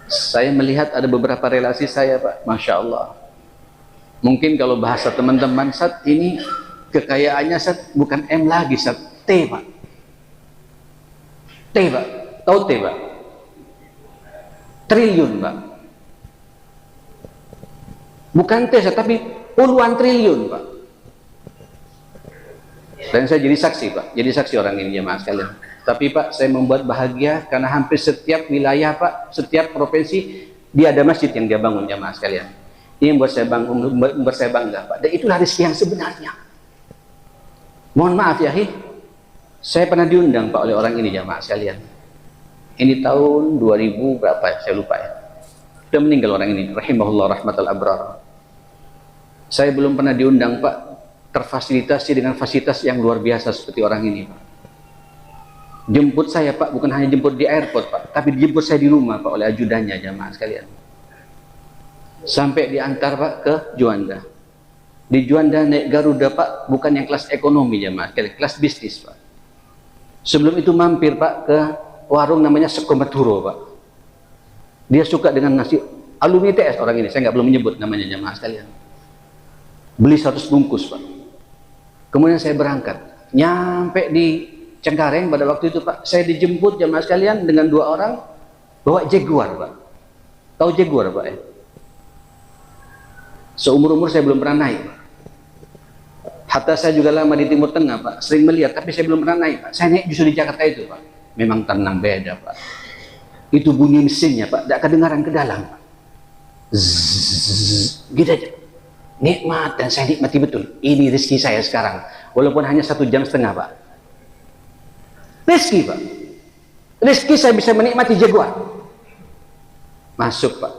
Saya melihat ada beberapa relasi saya, Pak, Masya Allah. Mungkin kalau bahasa teman-teman, saat ini kekayaannya saat bukan M lagi, saat T, Pak. T, Pak. Tahu T, Pak? Triliun, Pak. Bukan T, tapi puluhan triliun, Pak. Dan saya jadi saksi, Pak. Jadi saksi orang ini, jemaah sekalian. Tapi, Pak, saya membuat bahagia karena hampir setiap wilayah, Pak, setiap provinsi dia ada masjid yang dia bangun, jemaah sekalian. Ini membuat saya bangga, Pak. Dan itulah rezeki yang sebenarnya. Mohon maaf ya, saya pernah diundang, Pak, oleh orang ini, jemaah sekalian. Ini tahun 2000 berapa ya, saya lupa ya. Sudah meninggal orang ini, rahimahullah rahmatal abrar. Saya belum pernah diundang, Pak, terfasilitasi dengan fasilitas yang luar biasa seperti orang ini, Pak. Jemput saya, Pak, bukan hanya jemput di airport, Pak, tapi dijemput saya di rumah, Pak, oleh ajudannya, jamaah sekalian. Sampai diantar, Pak, ke Juanda. Di Juanda naik Garuda, Pak, bukan yang kelas ekonomi, jamaah sekalian, kelas bisnis, Pak. Sebelum itu mampir, Pak, ke warung namanya Sekomaturo, Pak. Dia suka dengan nasi, alumni TS orang ini, saya nggak belum menyebut namanya, jamaah sekalian. Beli 100 bungkus, Pak. Kemudian saya berangkat, nyampe di Cengkareng pada waktu itu, Pak. Saya dijemput, jamaah sekalian, dengan 2 orang bawa Jaguar, Pak. Tahu Jaguar, Pak, ya? Seumur-umur saya belum pernah naik, Pak. Hatta saya juga lama di Timur Tengah, Pak, sering melihat, tapi saya belum pernah naik, Pak. Saya naik justru di Jakarta itu, Pak. Memang tenang, beda, Pak. Itu bunyi mesinnya, Pak, tidak kedengaran ke dalam, Pak. Zzz, gitu aja. Nikmat, dan saya nikmati betul. Ini rezeki saya sekarang, walaupun hanya 1,5 jam, Pak. Rezeki, Pak. Rezeki saya bisa menikmati Jaguar. Masuk, Pak,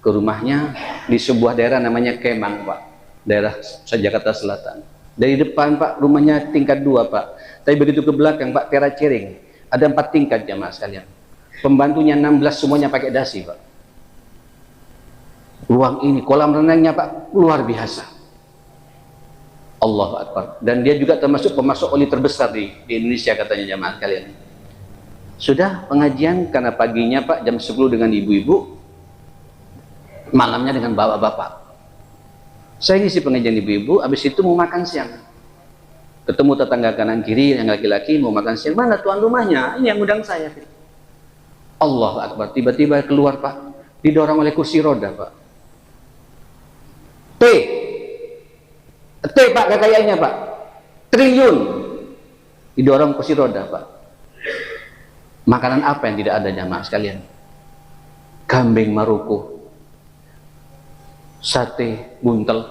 ke rumahnya di sebuah daerah namanya Kemang, Pak. Daerah Jakarta Selatan. Dari depan, Pak, rumahnya tingkat 2, Pak. Tapi begitu ke belakang, Pak, Tera Cering. Ada 4 tingkat, jamaah sekalian. Pembantunya 16 semuanya pakai dasi, Pak. Ruang ini, kolam renangnya, Pak, luar biasa. Allahu Akbar. Dan dia juga termasuk pemasok oli terbesar di Indonesia, katanya, jamaah sekalian. Sudah pengajian, karena paginya, Pak, jam 10 dengan ibu-ibu, malamnya dengan bapak-bapak. Saya ngisi pengajian ibu-ibu, habis itu mau makan siang. Ketemu tetangga kanan kiri yang laki-laki mau makan siang. Mana tuan rumahnya? Ini yang undang saya. Allahu Akbar. Tiba-tiba keluar, Pak, didorong oleh kursi roda, Pak. T, Pak, kekayaannya, Pak, triliun. Didorong kursi roda, Pak. Makanan apa yang tidak ada, jamaah sekalian? Kambing Maroko, sate buntel,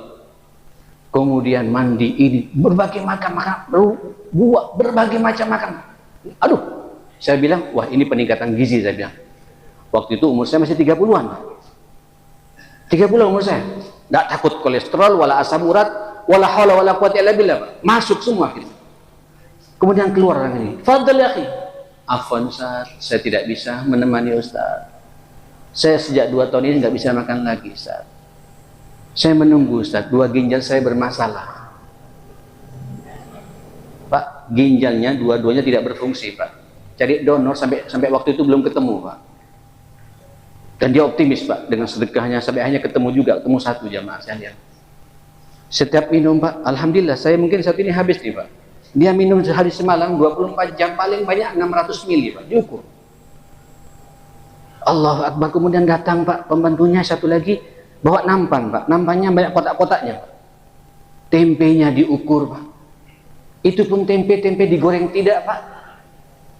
kemudian mandi ini, berbagai macam makan, buah, berbagai macam makan. Aduh, saya bilang, wah, ini peningkatan gizi, saya bilang. Waktu itu umur saya masih 30-an. 30 umur saya. Tidak takut kolesterol, wala asam urat, wala haula wala quwwata illa billah. Masuk semua gitu. Kemudian keluar orang ini. Fadl ya akhi. Afwan, Ustaz, saya tidak bisa menemani Ustaz. Saya sejak 2 tahun ini nggak bisa makan lagi, Ustaz. Saya menunggu, Ustaz, 2 ginjal saya bermasalah. Pak, ginjalnya dua-duanya tidak berfungsi, Pak. Cari donor sampai waktu itu belum ketemu, Pak. Dan dia optimis, Pak, dengan sedekahnya sampai akhirnya ketemu 1 jamaah sekalian. Setiap minum, Pak, alhamdulillah, saya mungkin saat ini habis nih, Pak. Dia minum sehari semalam 24 jam, paling banyak 600 mili, Pak, diukur. Allahu Akbar. Kemudian datang, Pak, pembantunya satu lagi bawa nampan, Pak. Nampannya banyak kotak-kotaknya, Pak. Tempenya diukur, Pak. Itu pun tempe digoreng tidak, Pak.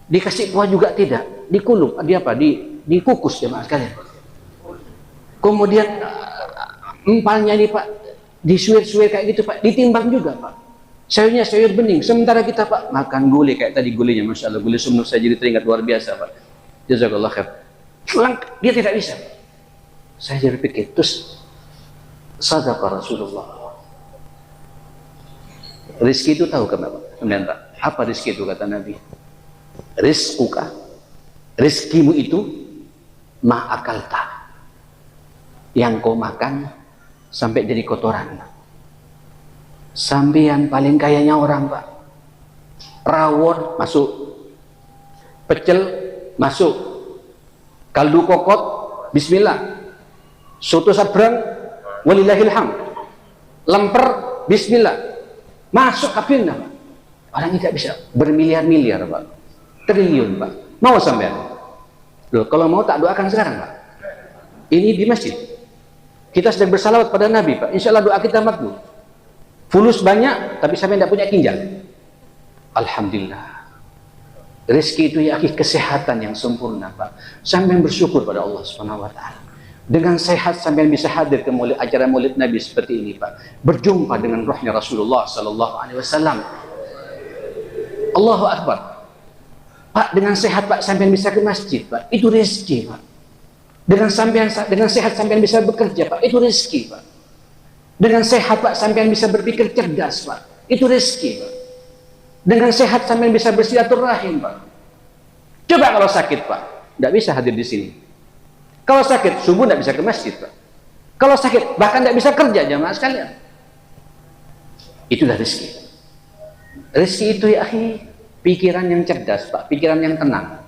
Dikasih kuah juga tidak. Dikuluk, dikukus ya, Mas sekalian. Kemudian empalnya ini, Pak, disuir-suir kayak gitu, Pak. Ditimbang juga, Pak. Sayurnya sayur bening. Sementara kita, Pak, makan gulai kayak tadi gulainya, Masya Allah. Gulai sumnuk saya jadi teringat luar biasa, Pak. Jazakallah khair. Dia tidak bisa. Saya jadi pikir, terus sadaqah Rasulullah. Rizki itu tahu kenapa? Kemudian, apa rizki itu kata Nabi? Rizquka, rizkimu itu ma'akalta, yang kau makan sampai jadi kotoran. Sampean paling kayanya orang, Pak. Rawon masuk, pecel masuk, kaldu kokot bismillah, soto sabrang walillahil hamd, lemper bismillah, masuk kabinnya, Pak. Orang tidak bisa, bermiliar-miliar, Pak, triliun, Pak. Mau sampean? Loh, kalau mau tak doakan sekarang, Pak. Ini di masjid kita sedang bersalawat pada Nabi, Pak. Insya Allah doa kita makbul. Fulus banyak tapi sampai tidak punya ginjal. Alhamdulillah. Rezeki itu ya kesehatan yang sempurna, Pak. Sampai bersyukur pada Allah Subhanahu wa taala. Dengan sehat sampai bisa hadir ke acara Maulid Nabi seperti ini, Pak. Berjumpa dengan rohnya Rasulullah sallallahu alaihi wasallam. Allahu Akbar. Pak, dengan sehat, Pak, sampai bisa ke masjid, Pak. Itu rezeki, Pak. Dengan sehat sampai bisa bekerja, Pak. Itu rezeki, Pak. Dengan sehat, Pak, sampean bisa berpikir cerdas, Pak. Itu rezeki, Pak. Dengan sehat sampean bisa bersilaturahim, Pak. Coba kalau sakit, Pak, tidak bisa hadir di sini. Kalau sakit, subuh tidak bisa ke masjid, Pak. Kalau sakit, bahkan tidak bisa kerja, jamaah sekalian. Itulah rezeki. Rezeki itu ya, akhi, pikiran yang cerdas, Pak. Pikiran yang tenang.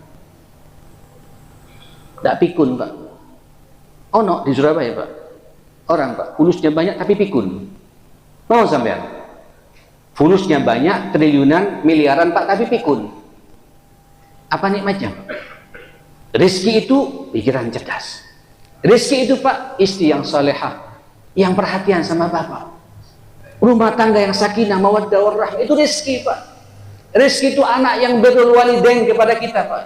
Tidak pikun, Pak. Ono di Surabaya, Pak. Orang, Pak, fulusnya banyak tapi pikun. Mau sampean? Fulusnya banyak, triliunan, miliaran, Pak, tapi pikun. Apa nikmatnya? Rezeki itu pikiran cerdas. Rezeki itu, Pak, istri yang salehah, yang perhatian sama Bapak. Rumah tangga yang sakinah, mawaddah warahmah, itu rezeki, Pak. Rezeki itu anak yang birrul walidain kepada kita, Pak.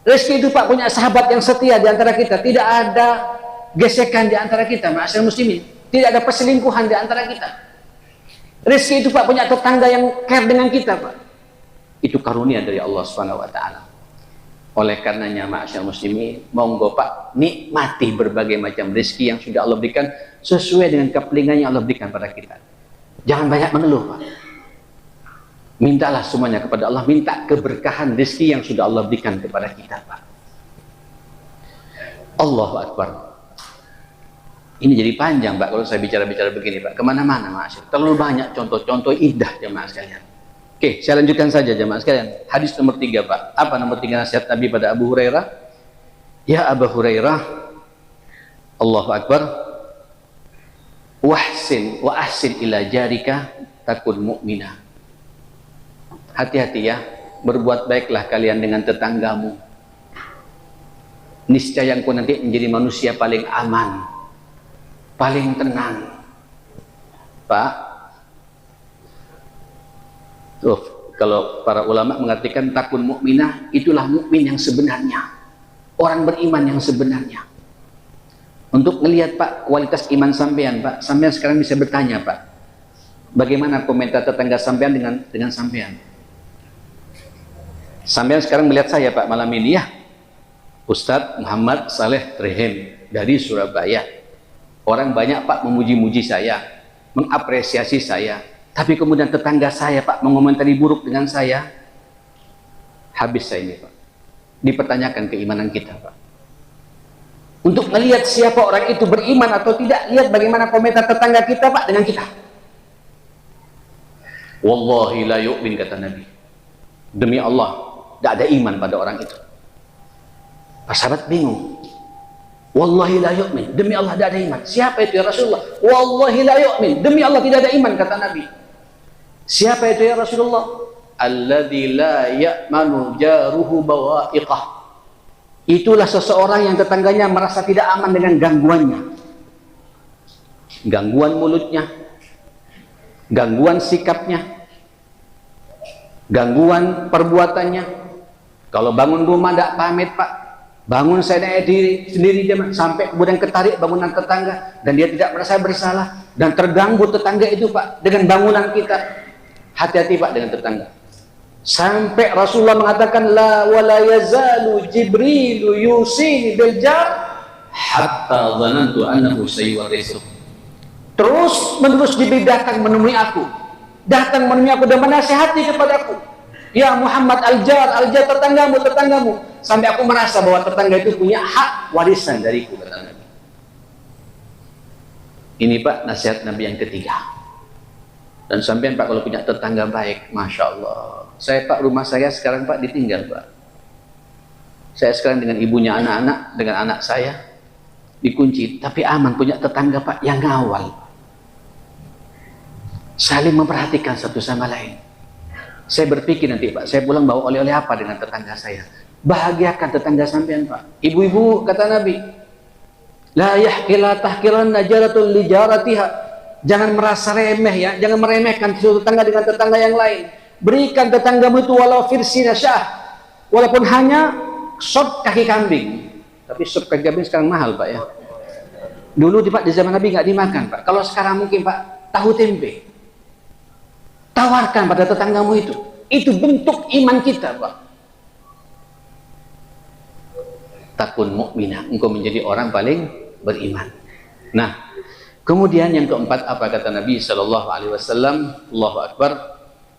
Rezeki itu, Pak, punya sahabat yang setia di antara kita. Tidak ada gesekan di antara kita, ma'asyar muslimin. Tidak ada perselingkuhan di antara kita. Rezeki itu, Pak, punya tetangga yang care dengan kita, Pak. Itu karunia dari Allah Subhanahu wa taala. Oleh karenanya, ma'asyar muslimin, monggo, Pak, nikmati berbagai macam rezeki yang sudah Allah berikan sesuai dengan kepelingan yang Allah berikan pada kita. Jangan banyak mengeluh, Pak. Mintalah semuanya kepada Allah, minta keberkahan rezeki yang sudah Allah berikan kepada kita, Pak. Allahu Akbar. Ini jadi panjang, Pak, kalau saya bicara-bicara begini, Pak. Kemana-mana, Mas. Terlalu banyak contoh-contoh indah, jemaah sekalian. Oke, saya lanjutkan saja, jemaah sekalian. Hadis nomor 3, Pak. Apa nomor 3 nasihat Nabi pada Abu Hurairah? Ya Abu Hurairah, Allahu Akbar. Wahsin wa ahsin ila jarika takun mu'minah. Hati-hati ya, berbuat baiklah kalian dengan tetanggamu. Niscaya engkau nanti menjadi manusia paling aman, paling tenang, Pak. Kalau para ulama mengartikan takun mukminah, itulah mukmin yang sebenarnya, orang beriman yang sebenarnya. Untuk melihat, Pak, kualitas iman sampean, Pak, sampean sekarang bisa bertanya, Pak, bagaimana komentar tetangga sampean dengan sampean? Sampean sekarang melihat saya, Pak, malam ini ya, Ustadz Muhammad Saleh Trehim dari Surabaya. Orang banyak, Pak, memuji-muji saya, mengapresiasi saya. Tapi kemudian tetangga saya, Pak, mengomentari buruk dengan saya. Habis saya ini, Pak. Dipertanyakan keimanan kita, Pak. untuk melihat siapa orang itu beriman atau tidak, lihat bagaimana komentar tetangga kita Pak dengan kita. Wallahi la yu'min, kata Nabi, demi Allah tidak ada iman pada orang itu. Para sahabat bingung. Wallahi la yu'min, demi Allah tidak ada iman. Siapa itu ya Rasulullah? Wallahi la yu'min, demi Allah tidak ada iman, kata Nabi. Siapa itu ya Rasulullah? Alladzi la ya'manu jaruhu bawa'iqah. Itulah seseorang yang tetangganya merasa tidak aman dengan gangguannya. Gangguan mulutnya, gangguan sikapnya, gangguan perbuatannya. Kalau bangun rumah tidak pamit Pak, bangun saya sendiri sampai kemudian ketarik bangunan tetangga dan dia tidak merasa bersalah dan terganggu tetangga itu Pak dengan bangunan kita. Hati-hati Pak dengan tetangga. Sampai Rasulullah mengatakan la wala yazalu Jibril yusini bil jar hatta dhanantu annahu sayuwarrisu. Terus menerus Jibril datang menemui aku dan menasihati kepadaku, ya Muhammad, al-jar tetanggamu, sampai aku merasa bahwa tetangga itu punya hak warisan dariku, kata Nabi. Ini Pak nasihat Nabi yang ketiga. Dan sampean Pak kalau punya tetangga baik, Masya Allah. Saya Pak, rumah saya sekarang Pak ditinggal Pak. Saya sekarang dengan ibunya anak-anak, dengan anak saya dikunci, tapi aman punya tetangga Pak yang ngawal, saling memperhatikan satu sama lain. Saya berpikir nanti Pak, saya pulang bawa oleh-oleh apa dengan tetangga saya. Bahagiakan tetangga sampean Pak. Ibu-ibu, kata Nabi, la tahqiranna jaratul li jaratiha. Jangan merasa remeh ya, jangan meremehkan tetangga dengan tetangga yang lain. Berikan tetanggamu itu walau firsina syah, walaupun hanya sop kaki kambing. Tapi sop kaki kambing sekarang mahal Pak ya. Dulu Pak di zaman Nabi nggak dimakan Pak. Kalau sekarang mungkin Pak tahu tempe. Tawarkan pada tetanggamu itu. Itu bentuk iman kita Pak. Takun mukminah, engkau menjadi orang paling beriman. Nah, kemudian yang keempat apa kata Nabi sallallahu alaihi wasallam? Allahu akbar.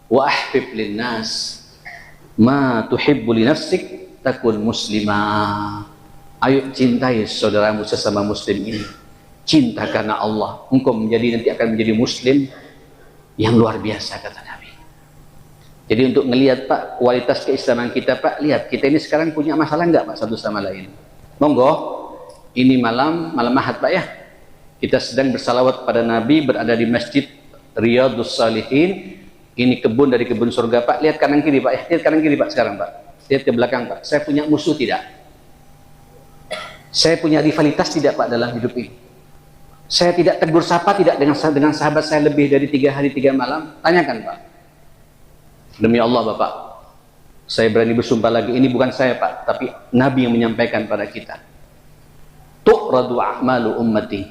Wa ahbib linnas ma tuhibbu li nafsik takun muslimah. Ayo cintai saudaramu sesama muslim ini. Cinta karena Allah. Engkau nanti akan menjadi muslim yang luar biasa, kata Nabi. Jadi untuk melihat Pak kualitas keislaman kita Pak, lihat kita ini sekarang punya masalah enggak Pak satu sama lain. Monggo, ini malam Ahad Pak ya. Kita sedang bersalawat pada Nabi, berada di Masjid Riyadhus Shalihin. Ini kebun dari kebun surga Pak. Lihat kanan kiri Pak ya. Lihat kanan kiri Pak sekarang Pak. Lihat ke belakang Pak. Saya punya musuh tidak? Saya punya rivalitas tidak Pak dalam hidup ini? Saya tidak tegur sapa tidak dengan sahabat saya lebih dari 3 hari 3 malam? Tanyakan Pak. Demi Allah Bapak, saya berani bersumpah lagi, ini bukan saya Pak, tapi Nabi yang menyampaikan pada kita. Tu'radu a'malu ummati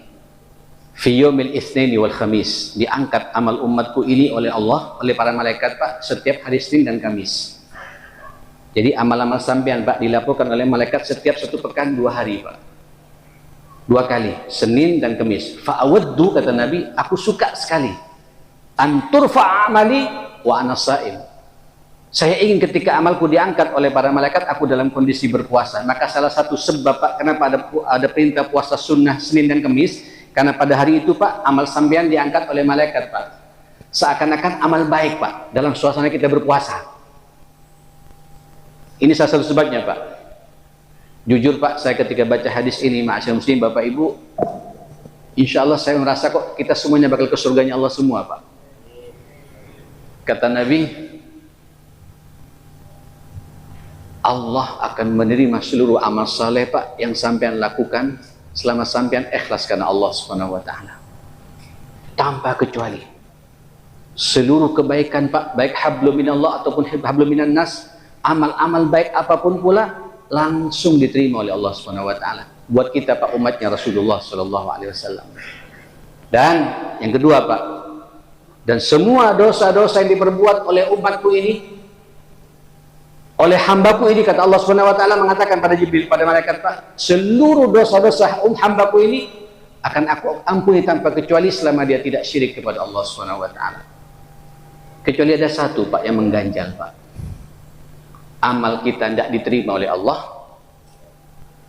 fi yawmil itsnaini wal khamis. Diangkat amal umatku ini oleh Allah, oleh para malaikat Pak, setiap hari Senin dan Kamis. Jadi amal-amal sampean Pak dilaporkan oleh malaikat setiap 1 pekan 2 hari Pak. 2 kali, Senin dan Kamis. Fa'awaddu, kata Nabi, aku suka sekali anturfa amali wa ana sha'im. Saya ingin ketika amalku diangkat oleh para malaikat, aku dalam kondisi berpuasa. Maka salah satu sebab Pak kenapa ada perintah puasa sunnah Senin dan Kamis, karena pada hari itu Pak amal sampean diangkat oleh malaikat Pak. Seakan-akan amal baik Pak dalam suasana kita berpuasa. Ini salah satu sebabnya Pak. Jujur Pak, saya ketika baca hadis ini, ma'asyiral muslimin Bapak Ibu, insya Allah saya merasa kok kita semuanya bakal ke surganya Allah semua Pak. Kata Nabi, Allah akan menerima seluruh amal saleh Pak yang sampean lakukan selama sampean ikhlas karena Allah Subhanahu wa taala. Tanpa kecuali. Seluruh kebaikan Pak, baik hablum minallah ataupun hablum minan nas, amal-amal baik apapun pula langsung diterima oleh Allah Subhanahu wa taala. Buat kita Pak umatnya Rasulullah sallallahu alaihi wasallam. Dan yang kedua Pak, dan semua dosa-dosa yang diperbuat oleh umatku ini, oleh hambaku ini, kata Allah Subhanahu wa taala mengatakan pada Jibril, pada malaikat Pak, seluruh dosa-dosa hambaku ini akan aku ampuni tanpa kecuali selama dia tidak syirik kepada Allah Subhanahu wa taala. Kecuali ada satu Pak yang mengganjal Pak. Amal kita tidak diterima oleh Allah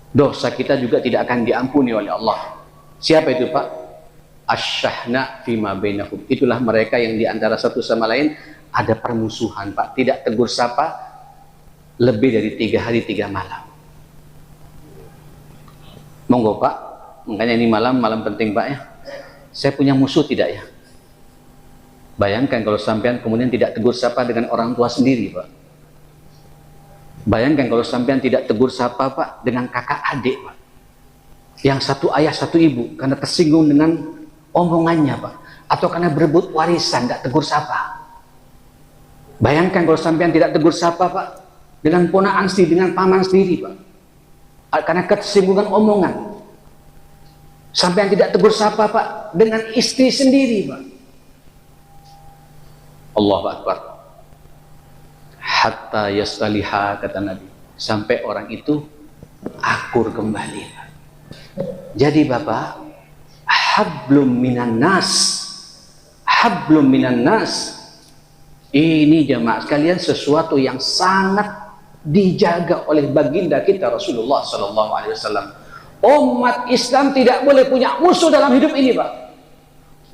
dosa kita juga tidak akan diampuni oleh Allah. Siapa itu Pak? Asyahna fima bainahum. Itulah mereka yang diantara satu sama lain ada permusuhan Pak, tidak tegur sapa lebih dari 3 hari 3 malam. Monggo Pak, makanya ini malam penting Pak ya. Saya punya musuh tidak ya? Bayangkan kalau sampean kemudian tidak tegur sapa dengan orang tua sendiri Pak. Bayangkan kalau sampean tidak tegur sapa Pak dengan kakak adik Pak, yang satu ayah satu ibu, karena tersinggung dengan omongannya Pak, atau karena berebut warisan tidak tegur sapa. Bayangkan kalau sampean tidak tegur sapa Pak dengan ponakan sendiri, dengan paman sendiri Pak, karena ketersinggungan omongan. Sampean tidak tegur sapa Pak dengan istri sendiri Pak. Allahu Akbar. Hatta yastaliha, kata Nabi, sampai orang itu akur kembali. Jadi Bapak, hablum minan nas, hablum minan nas, ini jemaah sekalian sesuatu yang sangat dijaga oleh baginda kita Rasulullah Sallallahu Alaihi Wasallam. Umat Islam tidak boleh punya musuh dalam hidup ini Pak.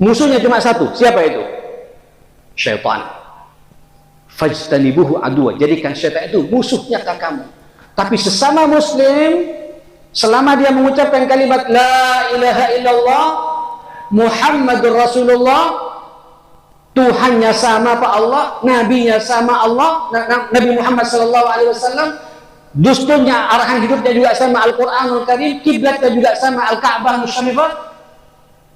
Musuhnya cuma satu. Siapa itu? Syaitan. Fajtanibuhu adwa, jadikan syaitan itu musuh nyata kamu. Tapi sesama muslim, selama dia mengucapkan kalimat la ilaha illallah Muhammadur Rasulullah, Tuhannya sama Pak Allah, nabinya sama Allah, Nabi Muhammad sallallahu alaihi wasallam, dusturnya, arahan hidupnya juga sama Al-Qur'anul Karim, kiblatnya juga sama Al-Ka'bah Musyarrifah.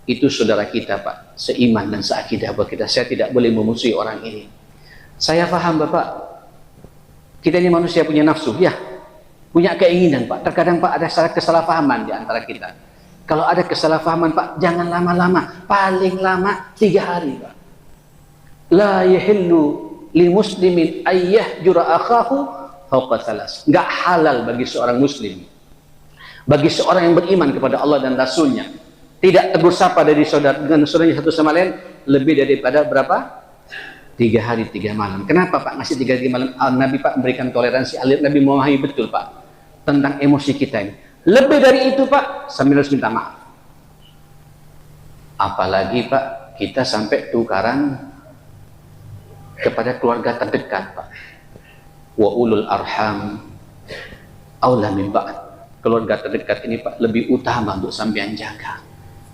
Itu saudara kita Pak, seiman dan seakidah buat kita. Saya tidak boleh memusuhi orang ini. Saya paham Bapak, kita ini manusia punya nafsu, ya, punya keinginan Pak. Terkadang Pak ada kesalahpahaman di antara kita. Kalau ada kesalahpahaman Pak, jangan lama-lama, paling lama 3 hari Pak. La yahillu li muslimin ayyahjura akhahu fawqa thalas. Enggak halal bagi seorang muslim, bagi seorang yang beriman kepada Allah dan Rasulnya, tidak tegur sapa dari saudara dengan saudaranya satu sama lain lebih daripada berapa? 3 hari 3 malam. Kenapa Pak ngasih 3 hari 3 malam? Nabi Pak memberikan toleransi. Nabi memahami betul Pak tentang emosi kita ini. Lebih dari itu Pak, sambil harus minta maaf. Apalagi Pak, kita sampai tukaran kepada keluarga terdekat Pak. Wa ulul arham aula min ba'd. Keluarga terdekat ini Pak lebih utama untuk sampean jaga.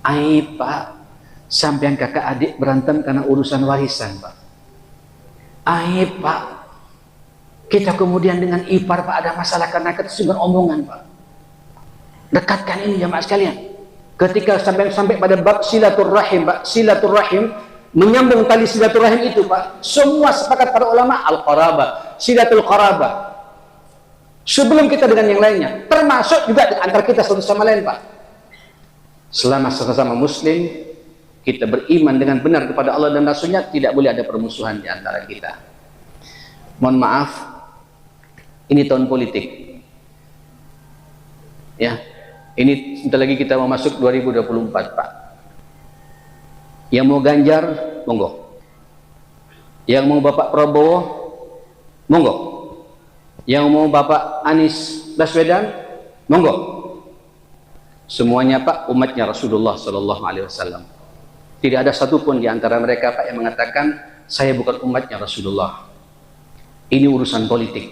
Aib Pak, sampean kakak adik berantem karena urusan warisan Pak. Aib Pak, kita kemudian dengan ipar Pak ada masalah karena ketersinggungan omongan Pak. Dekatkan ini jemaah sekalian. Ketika sampai pada bab silaturrahim Pak, silaturrahim, menyambung tali silaturrahim itu Pak, semua sepakat para ulama al-qarabah, silatul qarabah. Sebelum kita dengan yang lainnya, termasuk juga antara kita satu sama lain Pak. Selama sama-sama muslim, kita beriman dengan benar kepada Allah dan Rasulnya, tidak boleh ada permusuhan di antara kita. Mohon maaf, ini tahun politik ya, ini sebentar lagi kita mau masuk 2024 Pak. Yang mau Ganjar monggo, yang mau Bapak Prabowo monggo, yang mau Bapak Anies Baswedan monggo. Semuanya Pak umatnya Rasulullah Sallallahu Alaihi Wasallam. Tidak ada satupun di antara mereka Pak yang mengatakan saya bukan umatnya Rasulullah. Ini urusan politik.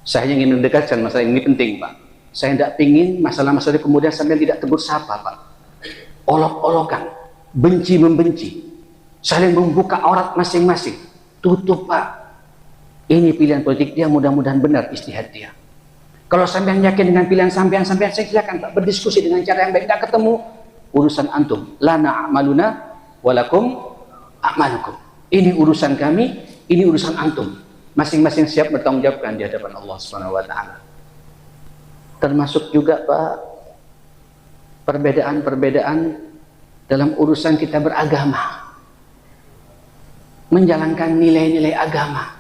Saya ingin mendekatkan masalah ini penting Pak. Saya tidak ingin masalah-masalah kemudian sampai tidak tegur sapa Pak. Olok-olokan, benci membenci, saling membuka aurat masing-masing. Tutup Pak. Ini pilihan politik dia, mudah-mudahan benar istihad dia. Kalau sampean yakin dengan pilihan sampean, saya silakan Pak berdiskusi dengan cara yang baik. Tidak ketemu, urusan antum. Lana a'maluna walakum a'malukum. Ini urusan kami, ini urusan antum. Masing-masing siap bertanggung jawabkan di hadapan Allah Subhanahu wa taala. Termasuk juga Pak perbedaan-perbedaan dalam urusan kita beragama. Menjalankan nilai-nilai agama.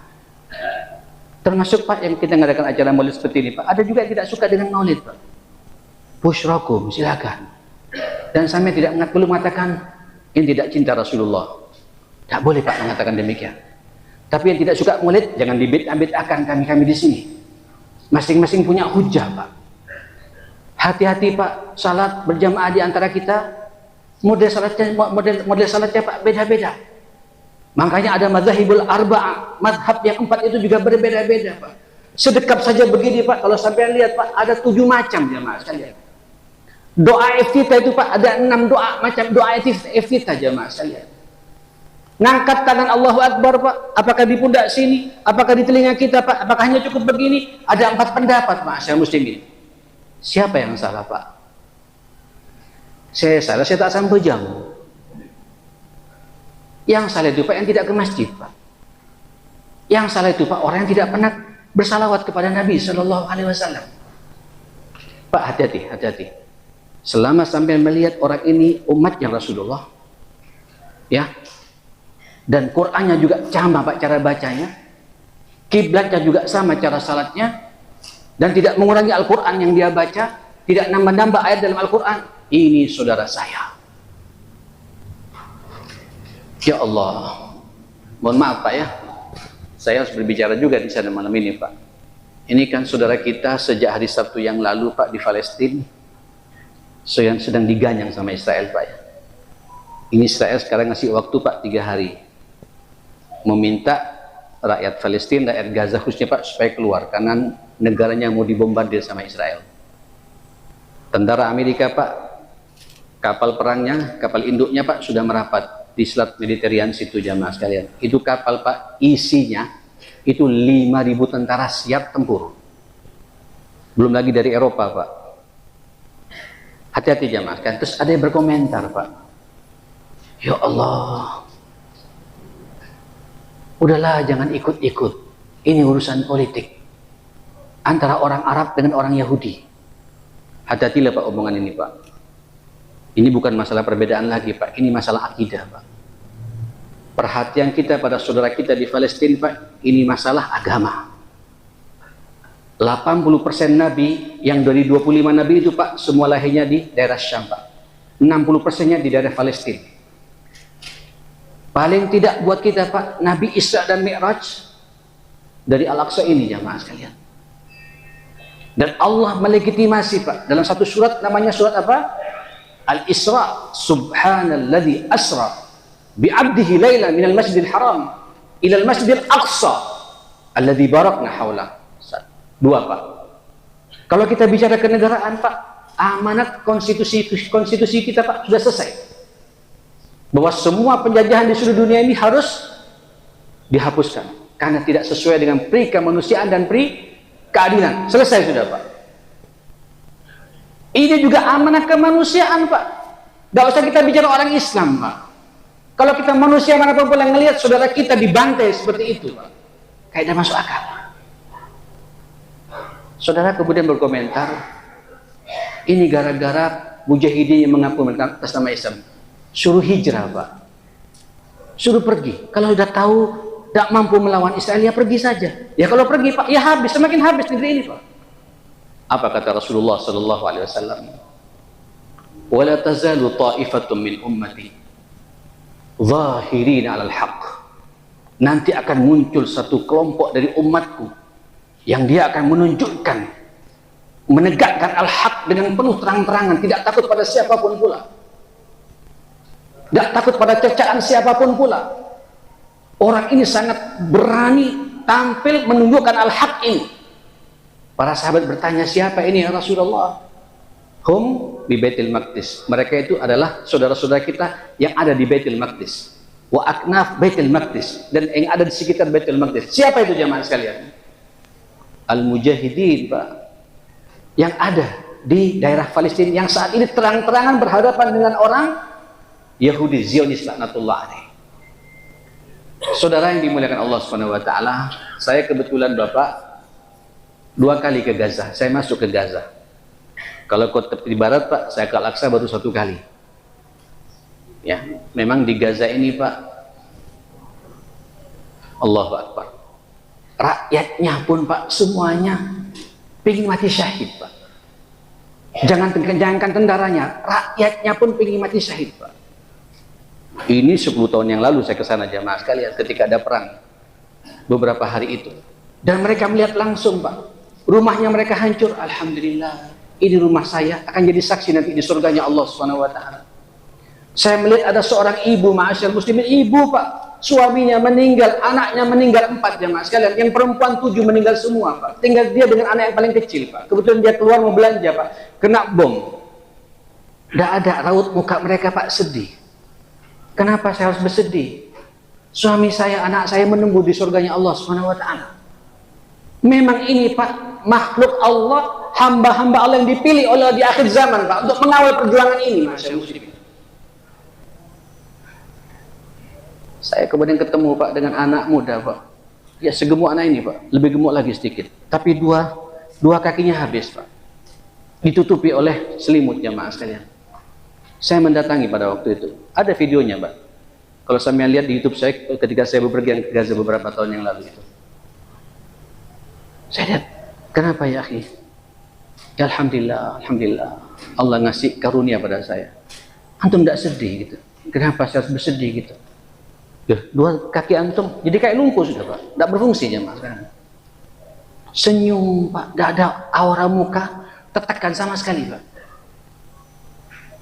Termasuk Pak yang kita mengadakan acara maulid seperti ini Pak, ada juga yang tidak suka dengan maulid Pak. Busyrakum, silakan. Dan sampai tidak perlu mengatakan ini tidak cinta Rasulullah. Tidak boleh Pak mengatakan demikian. Tapi yang tidak suka maulid jangan dibid'ah-bid'ahkan kami di sini. Masing-masing punya hujah Pak. Hati-hati Pak, salat berjamaah di antara kita, model salatnya Pak beda-beda. Makanya ada madzhabul arba'ah, madhab yang 4 itu juga berbeda-beda Pak. Sedekap saja begini Pak, kalau sampai lihat Pak, ada 7 macam jamaah sekalian. Doa iftitah itu Pak, ada 6 doa macam doa iftitah jamaah sekalian. Ngangkat tangan Allahu Akbar Pak, apakah di pundak sini, apakah di telinga kita Pak, apakah hanya cukup begini? Ada 4 pendapat Pak, saya muslimin. Siapa yang salah Pak? Saya salah, saya tak sampai jamu. Yang salah itu Pak yang tidak ke masjid Pak. Yang salah itu Pak orang yang tidak pernah bersalawat kepada Nabi Shallallahu Alaihi Wasallam. Pak hati-hati, hati-hati. Selama sampai melihat orang ini umatnya Rasulullah, ya, dan Qurannya juga sama Pak cara bacanya, kiblatnya juga sama cara salatnya, dan tidak mengurangi Al-Quran yang dia baca, tidak nambah-nambah ayat dalam Al-Quran, ini saudara saya. Ya Allah, mohon maaf Pak ya, saya harus berbicara juga di sana malam ini Pak. Ini kan saudara kita sejak hari Sabtu yang lalu Pak di Palestina, yang sedang diganyang sama Israel Pak ya. Ini Israel sekarang ngasih waktu Pak 3 hari, meminta rakyat Palestina, rakyat Gaza khususnya Pak supaya keluar karena negaranya mau dibombardir sama Israel. Tentara Amerika Pak, kapal perangnya, kapal induknya Pak sudah merapat di Selat Mediterranean situ jamaah sekalian. Itu kapal Pak isinya itu 5.000 tentara siap tempur. Belum lagi dari Eropa Pak. Hati-hati jamaah sekalian. Terus ada yang berkomentar Pak, ya Allah, udahlah jangan ikut-ikut, ini urusan politik antara orang Arab dengan orang Yahudi. Hati-hatilah Pak omongan ini Pak. Ini bukan masalah perbedaan lagi Pak, ini masalah akidah Pak. Perhatian kita pada saudara kita di Palestina Pak, ini masalah agama. 80% Nabi yang dari 25 Nabi itu Pak, semua lahirnya di daerah Syam Pak. 60%-nya di daerah Palestina. Paling tidak buat kita Pak, Nabi Isra dan Mi'raj dari Al-Aqsa ini jamaah sekalian. Dan Allah melegitimasi Pak, dalam satu surat namanya surat apa? Al-Isra, subhanalladzi asra bi'abdihi laylan minal masjidil haram ilal masjidil aqsa alladzi barakna haulah. 2 Pak. Kalau kita bicara kenegaraan Pak, amanat konstitusi kita Pak sudah selesai. Bahwa semua penjajahan di seluruh dunia ini harus dihapuskan karena tidak sesuai dengan pri kemanusiaan dan pri keadilan. Selesai sudah Pak. Ini juga amanah kemanusiaan Pak. Tidak usah kita bicara orang Islam Pak. Kalau kita manusia manapun boleh ngelihat saudara kita dibantai seperti itu Pak, kayak tidak masuk akal. Saudara kemudian berkomentar, ini gara-gara mujahidin yang mengaku atas nama Islam. Suruh hijrah Pak, suruh pergi. Kalau sudah tahu tidak mampu melawan Israel, ya pergi saja. Ya kalau pergi Pak, ya habis, semakin habis negeri ini Pak. Apa kata Rasulullah sallallahu alaihi wasallam? Wala tazalu ta'ifatun min ummati zahirin 'alal haqq. Nanti akan muncul satu kelompok dari umatku yang dia akan menunjukkan, menegakkan al-haq dengan penuh terang-terangan, tidak takut pada siapapun pula, tidak takut pada cercaan siapapun pula. Orang ini sangat berani tampil menunjukkan al-haq ini. Para sahabat bertanya, siapa ini ya Rasulullah? Hum di Baitul Maqdis. Mereka itu adalah saudara-saudara kita yang ada di Baitul Maqdis. Wa aknaf Baitul Maqdis, dan yang ada di sekitar Baitul Maqdis. Siapa itu jamaah sekalian? Al-Mujahidin Pak, yang ada di daerah Palestina yang saat ini terang-terangan berhadapan dengan orang Yahudi Zionis laknatullah alaih. Saudara yang dimuliakan Allah Subhanahu wa taala, saya kebetulan Bapak 2 kali ke Gaza. Saya masuk ke Gaza. Kalau di barat Pak, saya ke Al-Aqsa baru 1 kali. Ya, memang di Gaza ini Pak, Allahu Akbar, rakyatnya pun Pak semuanya pengen mati syahid Pak. Jangankan tentaranya, rakyatnya pun pengen mati syahid Pak. Ini 10 tahun yang lalu saya ke sana jamaah sekalian ketika ada perang beberapa hari itu, dan mereka melihat langsung Pak, rumahnya mereka hancur. Alhamdulillah, Ini rumah saya akan jadi saksi nanti di surganya Allah Subhanahu wa taala. Saya melihat ada seorang ibu, ma'asyar muslimin, ibu Pak, suaminya meninggal, anaknya meninggal 4 jemaah sekalian, yang perempuan 7 meninggal semua Pak. Tinggal dia dengan anak yang paling kecil Pak. Kebetulan dia keluar mau belanja Pak, kena bom. Tidak ada raut muka mereka Pak, sedih. Kenapa saya harus bersedih? Suami saya, anak saya menunggu di surganya Allah Subhanahu wa taala. Memang ini Pak, makhluk Allah, hamba-hamba Allah yang dipilih oleh di akhir zaman Pak, untuk mengawal perjuangan ini, masyaallah muslimin. Saya kemudian ketemu Pak dengan anak muda Pak. Ya segemuk anak ini Pak, lebih gemuk lagi sedikit. Tapi dua kakinya habis Pak. Ditutupi oleh selimut jemaah sekalian. Saya mendatangi pada waktu itu. Ada videonya Pak. Kalau sampean lihat di YouTube saya ketika saya bepergian ke Gaza beberapa tahun yang lalu itu. Saya lihat, kenapa ya akhi? Ya alhamdulillah, alhamdulillah. Allah ngasih karunia pada saya. Antum tidak sedih gitu. Kenapa saya harus bersedih gitu? Ya, 2 kaki antum jadi kayak lumpuh sudah Pak. Tidak berfungsi jemaah sekarang. Senyum Pak, tidak ada aura muka tertekan sama sekali Pak.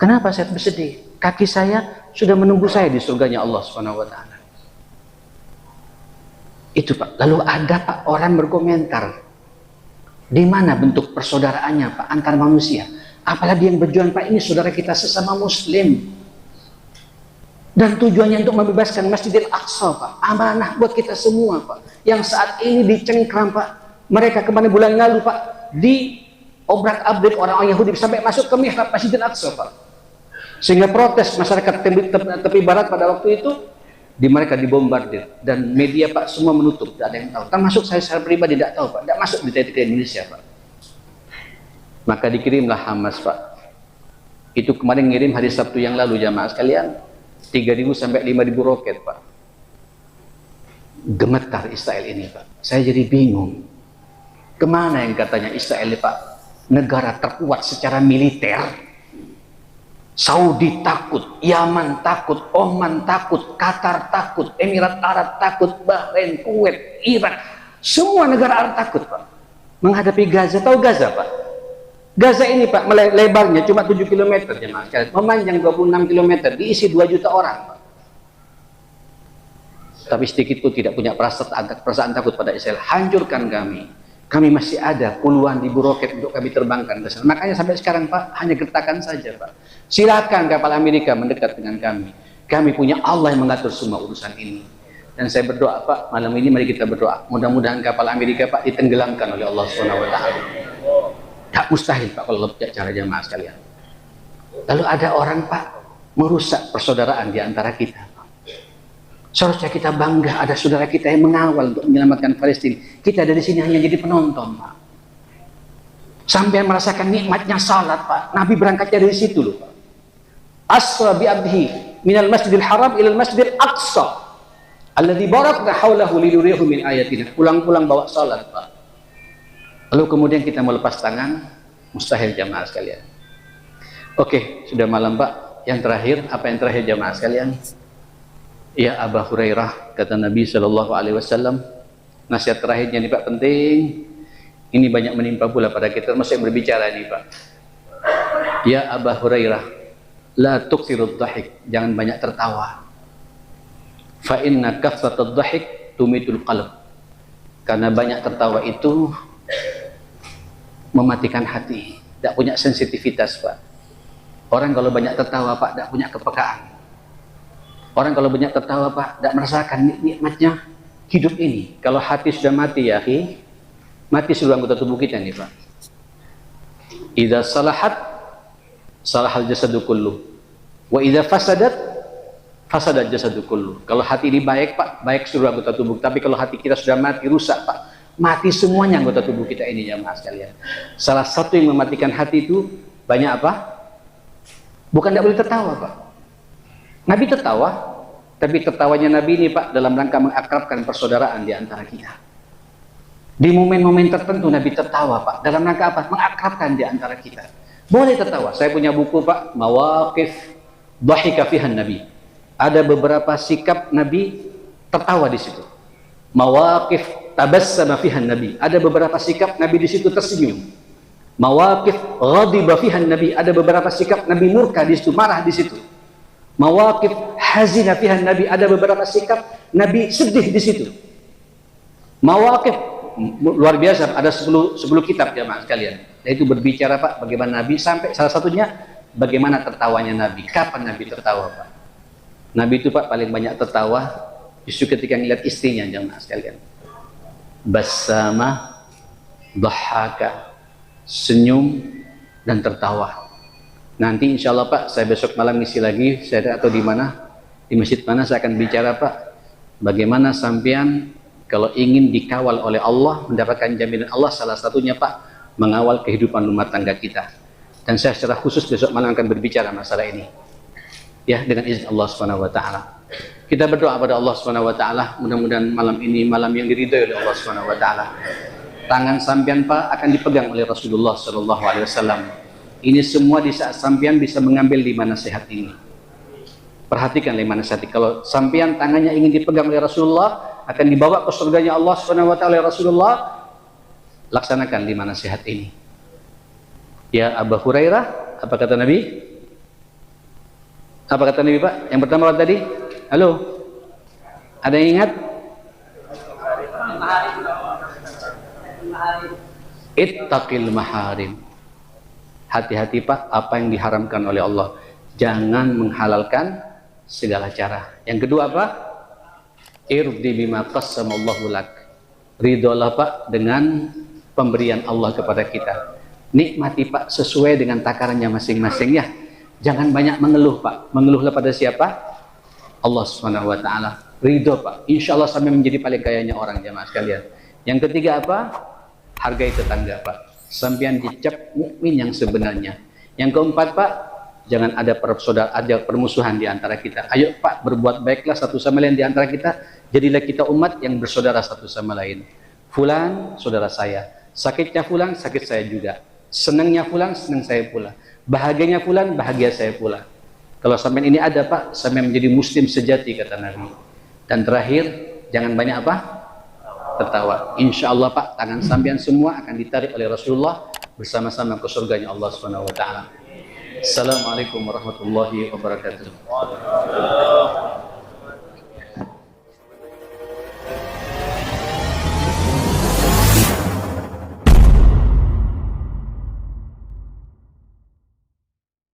Kenapa saya bersedih? Kaki saya sudah menunggu saya di surganya Allah Subhanahu wa taala. Itu Pak. Lalu ada Pak orang berkomentar, di mana bentuk persaudaraannya Pak antar manusia? Apalagi yang berjuang Pak, ini saudara kita sesama muslim. Dan tujuannya untuk membebaskan Masjidil Aqsa Pak. Amanah buat kita semua Pak. Yang saat ini dicengkram Pak. Mereka kemarin bulan lalu Pak, di obrak-abrik orang-orang Yahudi sampai masuk ke mihrab Masjidil Aqsa Pak. Sehingga protes masyarakat tepi barat pada waktu itu, mereka dibombardir. Dan media Pak semua menutup, tidak ada yang tahu. Termasuk saya secara pribadi tidak tahu Pak, tidak masuk di TV Indonesia Pak. Maka dikirimlah Hamas Pak. Itu kemarin ngirim hari Sabtu yang lalu jamaah sekalian, 3.000 sampai 5.000 roket Pak. Gemetar Israel ini Pak. Saya jadi bingung. Kemana yang katanya Israel ini Pak, negara terkuat secara militer. Saudi takut, Yaman takut, Oman takut, Qatar takut, Emirat Arab takut, Bahrain, Kuwait, Irak, semua negara Arab takut Pak menghadapi Gaza. Tahu Gaza Pak? Gaza ini Pak, lebarnya cuma 7 km jemaah sekalian, memanjang 26 km, diisi 2 juta orang Pak. Tapi sedikit pun tidak punya perasaan takut pada Israel. Hancurkan kami masih ada puluhan ribu roket untuk kami terbangkan ke sana. Makanya sampai sekarang Pak, hanya gertakan saja Pak. Silakan kapal Amerika mendekat dengan kami. Kami punya Allah yang mengatur semua urusan ini. Dan saya berdoa Pak, malam ini mari kita berdoa. Mudah-mudahan kapal Amerika Pak ditenggelamkan oleh Allah Subhanahu wa taala. Tak mustahil Pak kalau tidak cara jamaah sekalian. Lalu ada orang Pak merusak persaudaraan di antara kita. Seharusnya kita bangga ada saudara kita yang mengawal untuk menyelamatkan Palestina. Kita dari sini hanya jadi penonton Pak. Sampai merasakan nikmatnya salat Pak. Nabi berangkatnya dari situ loh Pak. Asra bi abdihi minal masjidil haram ilal masjidil aqsa alladzi barakna haulahu linuriyahu min ayatina. Pulang-pulang bawa salat Pak. Lalu kemudian kita melepas tangan, mustahil jamaah sekalian. Oke, sudah malam Pak. Yang terakhir, apa yang terakhir jamaah sekalian? Ya Aba Hurairah, kata Nabi Shallallahu Alaihi Wasallam, nasihat terakhirnya nih Pak penting. Ini banyak menimpa pula pada kita, masih berbicara nih Pak. Ya Aba Hurairah, la tuksirud dhahik, jangan banyak tertawa. Fa inna kathratad dhahik tumitul qalb. Karena banyak tertawa itu mematikan hati, tidak punya sensitivitas Pak. Orang kalau banyak tertawa Pak, tidak punya kepekaan. Orang kalau banyak tertawa Pak, tidak merasakan nikmatnya hidup ini. Kalau hati sudah mati ya akhi, mati seluruh anggota tubuh kita nih Pak. Idza salahat salahal jasadu kullu wa idza fasadat fasadat jasadu kullu. Kalau hati ini baik Pak, baik seluruh anggota tubuh. Tapi kalau hati kita sudah mati, rusak Pak, mati semuanya anggota tubuh kita ini jamaah sekalian. Salah satu yang mematikan hati itu banyak apa? Bukan tidak boleh tertawa Pak. Nabi tertawa, tapi tertawanya Nabi ini Pak dalam rangka mengakrabkan persaudaraan di antara kita. Di momen-momen tertentu Nabi tertawa Pak, dalam rangka apa? Mengakrabkan di antara kita. Boleh tertawa. Saya punya buku Pak, Mawaqif Dhahika Fihan Nabi. Ada beberapa sikap Nabi tertawa di situ. Mawaqif Tabassama Fihan Nabi. Ada beberapa sikap Nabi di situ tersenyum. Mawaqif ghadiba fiha Nabi, ada beberapa sikap Nabi murka di situ, marah di situ. Mawaqif hazina fiha Nabi, ada beberapa sikap Nabi sedih di situ. Mawaqif luar biasa, ada 10 kitab jemaah sekalian. Yaitu berbicara Pak bagaimana Nabi, sampai salah satunya bagaimana tertawanya Nabi. Kapan Nabi tertawa Pak? Nabi itu Pak paling banyak tertawa justru ketika melihat istrinya jemaah sekalian. Bassama, dhahaka, senyum dan tertawa. Nanti insya Allah Pak, saya besok malam ngisi lagi, saya atau di mana, di masjid mana saya akan bicara Pak, bagaimana sampean kalau ingin dikawal oleh Allah, mendapatkan jaminan Allah, salah satunya Pak, mengawal kehidupan rumah tangga kita. Dan saya secara khusus besok malam akan berbicara masalah ini, ya, dengan izin Allah Subhanahu Wa Taala. Kita berdoa pada Allah Subhanahu Wa Taala, mudah-mudahan malam ini malam yang diridhoi oleh Allah Subhanahu Wa Taala. Tangan sampean Pak akan dipegang oleh Rasulullah Sallallahu Alaihi Wasallam. Ini semua di saat sampean bisa mengambil 5 nasihat ini. Perhatikan 5 nasihat ini. Kalau sampean tangannya ingin dipegang oleh Rasulullah, akan dibawa ke surganya Allah Subhanahu Wa Taala oleh Rasulullah, laksanakan 5 nasihat ini. Ya Abu Hurairah, apa kata Nabi? Apa kata Nabi Pak? Yang pertama apa tadi? Halo? Ada yang ingat? Ittaqil maharim. Hati-hati Pak, apa yang diharamkan oleh Allah. Jangan menghalalkan segala cara. Yang kedua apa? Irdi bima qassamallahu lak. Ridholah Pak dengan pemberian Allah kepada kita. Nikmati Pak sesuai dengan takarannya masing-masing ya. Jangan banyak mengeluh Pak. Mengeluhlah pada siapa? Allah Subhanahu Wa Taala. Ridho Pak. Insya Allah sampai menjadi paling kayanya orang jemaah sekalian. Yang ketiga apa? Hargai tetangga Pak. Sampean dicap mukmin yang sebenarnya. Yang keempat Pak, jangan ada permusuhan di antara kita. Ayo Pak, berbuat baiklah satu sama lain di antara kita. Jadilah kita umat yang bersaudara satu sama lain. Fulan saudara saya, sakitnya fulan sakit saya juga, senangnya fulan senang saya pula, bahagianya fulan bahagia saya pula. Kalau sampean ini ada Pak, sampean menjadi muslim sejati kata Nabi. Dan terakhir, jangan banyak apa? Tertawa. Insya Allah Pak, tangan sampean semua akan ditarik oleh Rasulullah bersama-sama ke surganya Allah Subhanahu Wa Taala. Assalamualaikum warahmatullahi wabarakatuh.